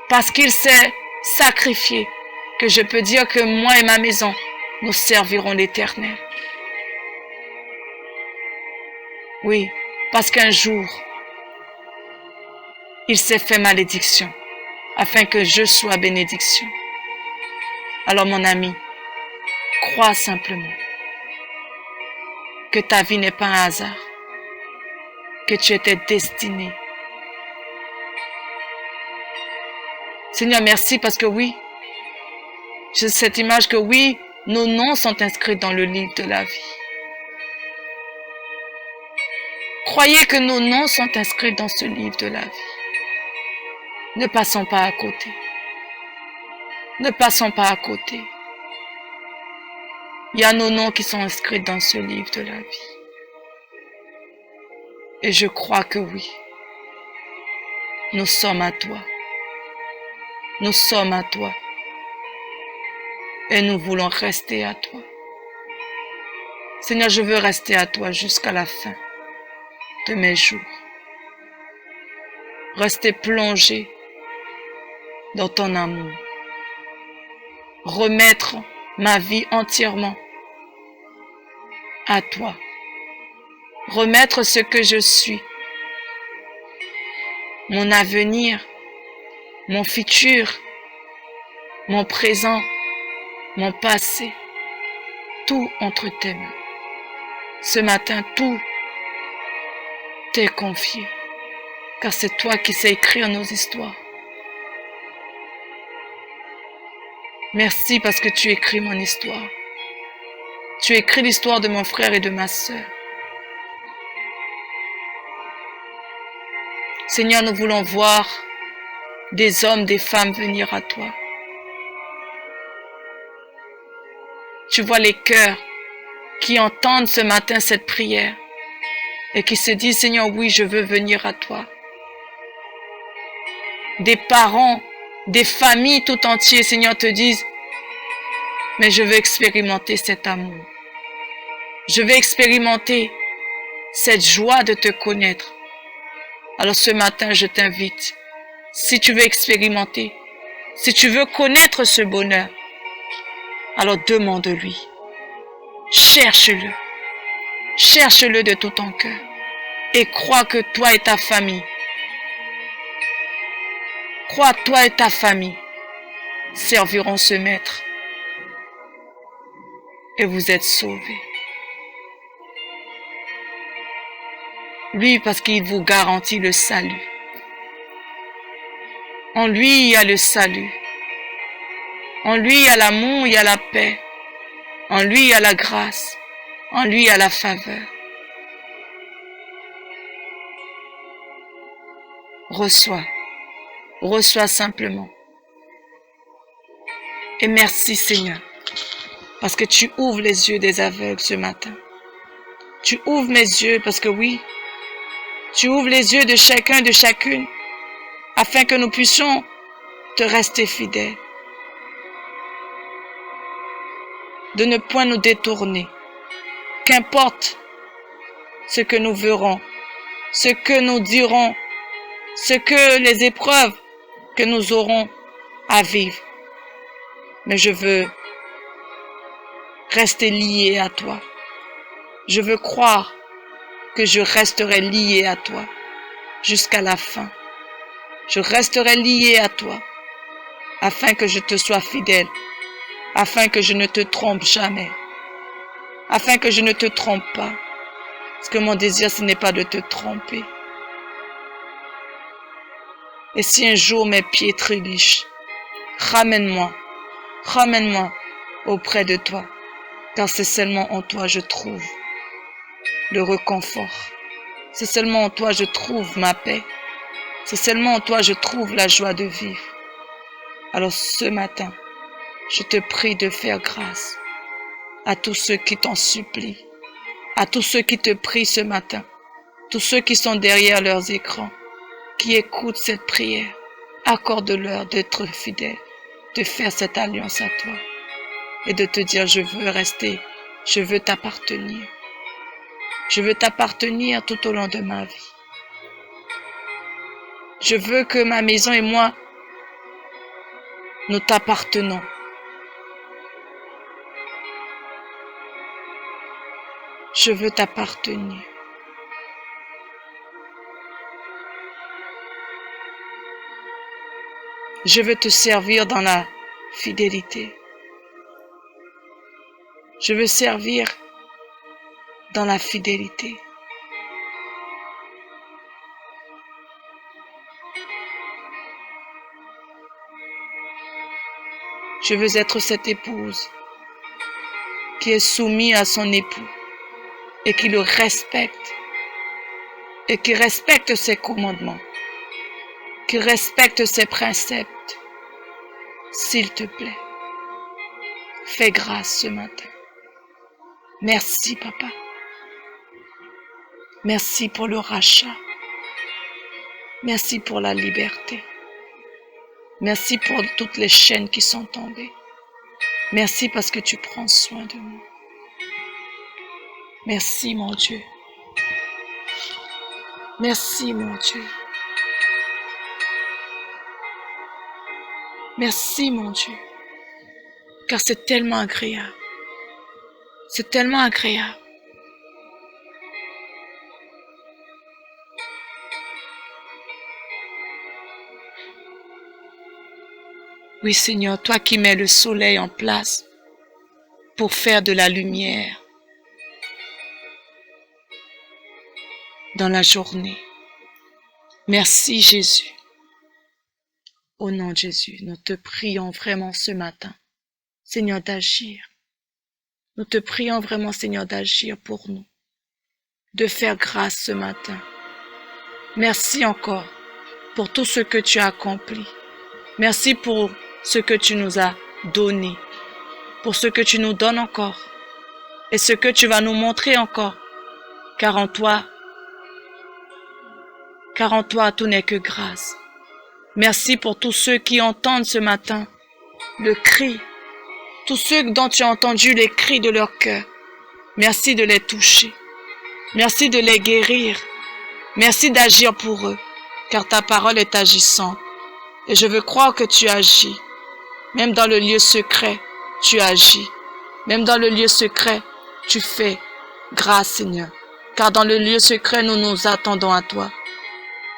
S2: Parce qu'il s'est sacrifié que je peux dire que moi et ma maison nous servirons l'Éternel. Oui, parce qu'un jour il s'est fait malédiction afin que je sois bénédiction. Alors mon ami, crois simplement que ta vie n'est pas un hasard, que tu étais destiné. Seigneur, merci parce que oui, j'ai cette image que oui, nos noms sont inscrits dans le livre de la vie. Croyez que nos noms sont inscrits dans ce livre de la vie. Ne passons pas à côté. Ne passons pas à côté. Il y a nos noms qui sont inscrits dans ce livre de la vie. Et je crois que oui, nous sommes à toi. Nous sommes à toi. Et nous voulons rester à toi. Seigneur, je veux rester à toi jusqu'à la fin de mes jours. Rester plongé dans ton amour. remettre ma vie entièrement à toi. Remettre ce que je suis, mon avenir, mon futur, mon présent, mon passé, tout entre tes mains. Ce matin, tout t'est confié, car c'est toi qui sais écrire nos histoires. Merci parce que tu écris mon histoire. Tu écris l'histoire de mon frère et de ma sœur. Seigneur, nous voulons voir des hommes, des femmes venir à toi. Tu vois les cœurs qui entendent ce matin cette prière et qui se disent, Seigneur, oui, je veux venir à toi. Des parents, des familles tout entières, Seigneur, te disent, mais je veux expérimenter cet amour. Je veux expérimenter cette joie de te connaître. Alors ce matin, je t'invite, si tu veux expérimenter, si tu veux connaître ce bonheur, alors demande-lui. Cherche-le. Cherche-le de tout ton cœur. Et crois que toi et ta famille, toi et ta famille serviront ce maître. Et vous êtes sauvés. Lui, parce qu'il vous garantit le salut. En lui, il y a le salut. En lui, il y a l'amour, il y a la paix. En lui, il y a la grâce. En lui, il y a la faveur. Reçois. Reçois simplement. Et merci Seigneur, parce que tu ouvres les yeux des aveugles ce matin. Tu ouvres mes yeux parce que oui, tu ouvres les yeux de chacun, de chacune, afin que nous puissions te rester fidèles. De ne point nous détourner. Qu'importe ce que nous verrons, ce que nous dirons, ce que les épreuves que nous aurons à vivre. Mais je veux rester lié à toi. Je veux croire que je resterai lié à toi jusqu'à la fin. Je resterai lié à toi afin que je te sois fidèle, afin que je ne te trompe jamais, afin que je ne te trompe pas. Parce que mon désir, ce n'est pas de te tromper. Et si un jour mes pieds trébuchent, ramène-moi auprès de toi, car c'est seulement en toi je trouve le réconfort. C'est seulement en toi je trouve ma paix. C'est seulement en toi je trouve la joie de vivre. Alors ce matin, je te prie de faire grâce à tous ceux qui t'en supplient, à tous ceux qui te prient ce matin, tous ceux qui sont derrière leurs écrans, qui écoutent cette prière. Accorde-leur d'être fidèles, de faire cette alliance à toi et de te dire je veux rester, je veux t'appartenir. Je veux t'appartenir tout au long de ma vie. Je veux que ma maison et moi, nous t'appartenons. Je veux t'appartenir. Je veux te servir dans la fidélité. Je veux servir dans la fidélité. Je veux être cette épouse qui est soumise à son époux et qui le respecte et qui respecte ses commandements, qui respecte ses préceptes. S'il te plaît, fais grâce ce matin. Merci, papa. Merci pour le rachat. Merci pour la liberté. Merci pour toutes les chaînes qui sont tombées. Merci parce que tu prends soin de moi. Merci, mon Dieu. Merci, mon Dieu. Merci, mon Dieu. car c'est tellement agréable. C'est tellement agréable. Oui, Seigneur, toi qui mets le soleil en place pour faire de la lumière dans la journée. Merci, Jésus. Au nom de Jésus, nous te prions vraiment ce matin, Seigneur, d'agir. Nous te prions vraiment, Seigneur, d'agir pour nous, de faire grâce ce matin. Merci encore pour tout ce que tu as accompli. Merci pour ce que tu nous as donné, pour ce que tu nous donnes encore et ce que tu vas nous montrer encore, car en toi, tout n'est que grâce. Merci pour tous ceux qui entendent ce matin le cri, tous ceux dont tu as entendu les cris de leur cœur. Merci de les toucher. Merci de les guérir. Merci d'agir pour eux, car ta parole est agissante. Et je veux croire que tu agis. Même dans le lieu secret, tu agis. Même dans le lieu secret, tu fais grâce, Seigneur. Car dans le lieu secret, nous nous attendons à toi.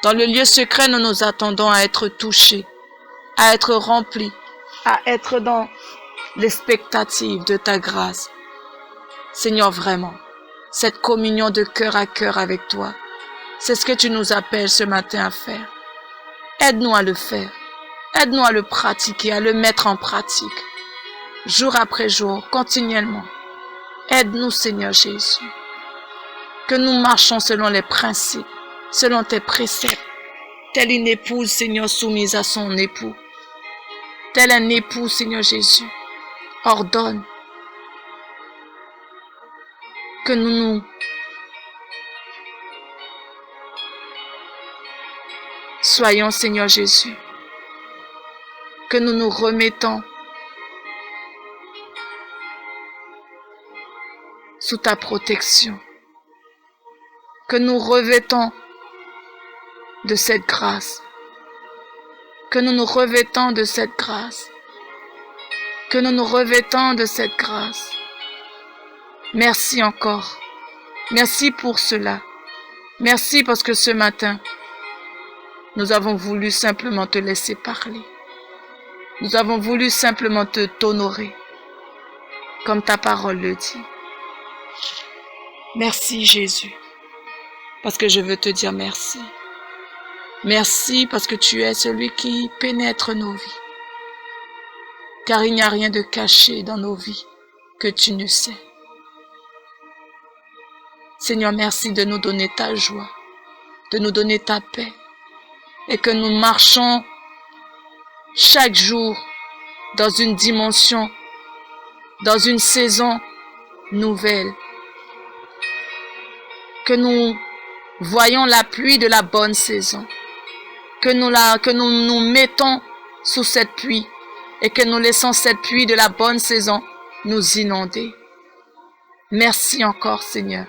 S2: Dans le lieu secret, nous nous attendons à être touchés, à être remplis, à être dans l'expectative de ta grâce. Seigneur, vraiment, cette communion de cœur à cœur avec toi, c'est ce que tu nous appelles ce matin à faire. Aide-nous à le faire. Aide-nous à le pratiquer, à le mettre en pratique, jour après jour, continuellement. Aide-nous, Seigneur Jésus, que nous marchons selon les principes, selon tes préceptes, telle une épouse, Seigneur, soumise à son époux. Tel un époux, Seigneur Jésus, ordonne que nous soyons, Seigneur Jésus, que nous nous remettons sous ta protection, que nous revêtons de cette grâce, que nous nous revêtons de cette grâce, que nous nous revêtons de cette grâce. Merci encore. Merci pour cela. Merci parce que ce matin, nous avons voulu simplement te laisser parler. Nous avons voulu simplement t'honorer, comme ta parole le dit. Merci Jésus, parce que je veux te dire merci. Merci parce que tu es celui qui pénètre nos vies. Car il n'y a rien de caché dans nos vies que tu ne sais. Seigneur, merci de nous donner ta joie, de nous donner ta paix, et que nous marchons chaque jour dans une dimension, dans une saison nouvelle. Que nous voyons la pluie de la bonne saison. Que nous nous mettons sous cette pluie et que nous laissons cette pluie de la bonne saison nous inonder. Merci encore, Seigneur,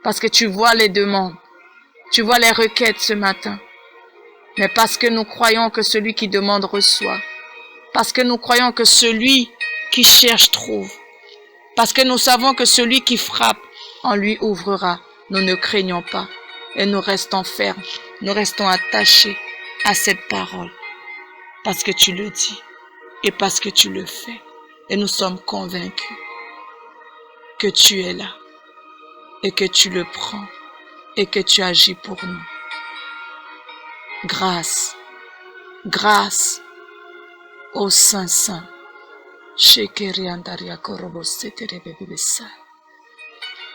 S2: parce que tu vois les demandes, tu vois les requêtes ce matin. Mais parce que nous croyons que celui qui demande reçoit, parce que nous croyons que celui qui cherche trouve, parce que nous savons que celui qui frappe, en lui ouvrira. Nous ne craignons pas et nous restons fermes, nous restons attachés à cette parole, parce que tu le dis et parce que tu le fais. Et nous sommes convaincus que tu es là et que tu le prends et que tu agis pour nous. Grâce, grâce au Saint-Saint. Shekeriandaria koroboseterebebebesa.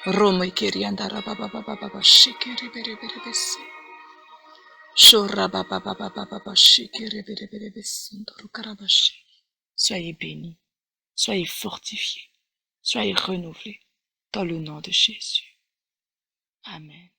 S2: Rome keriandara baba baba baba shekereberebebese. Shora baba baba baba shekereberebebese. Soyez bénis, soyez fortifiés, soyez renouvelés dans le nom de Jésus. Amen.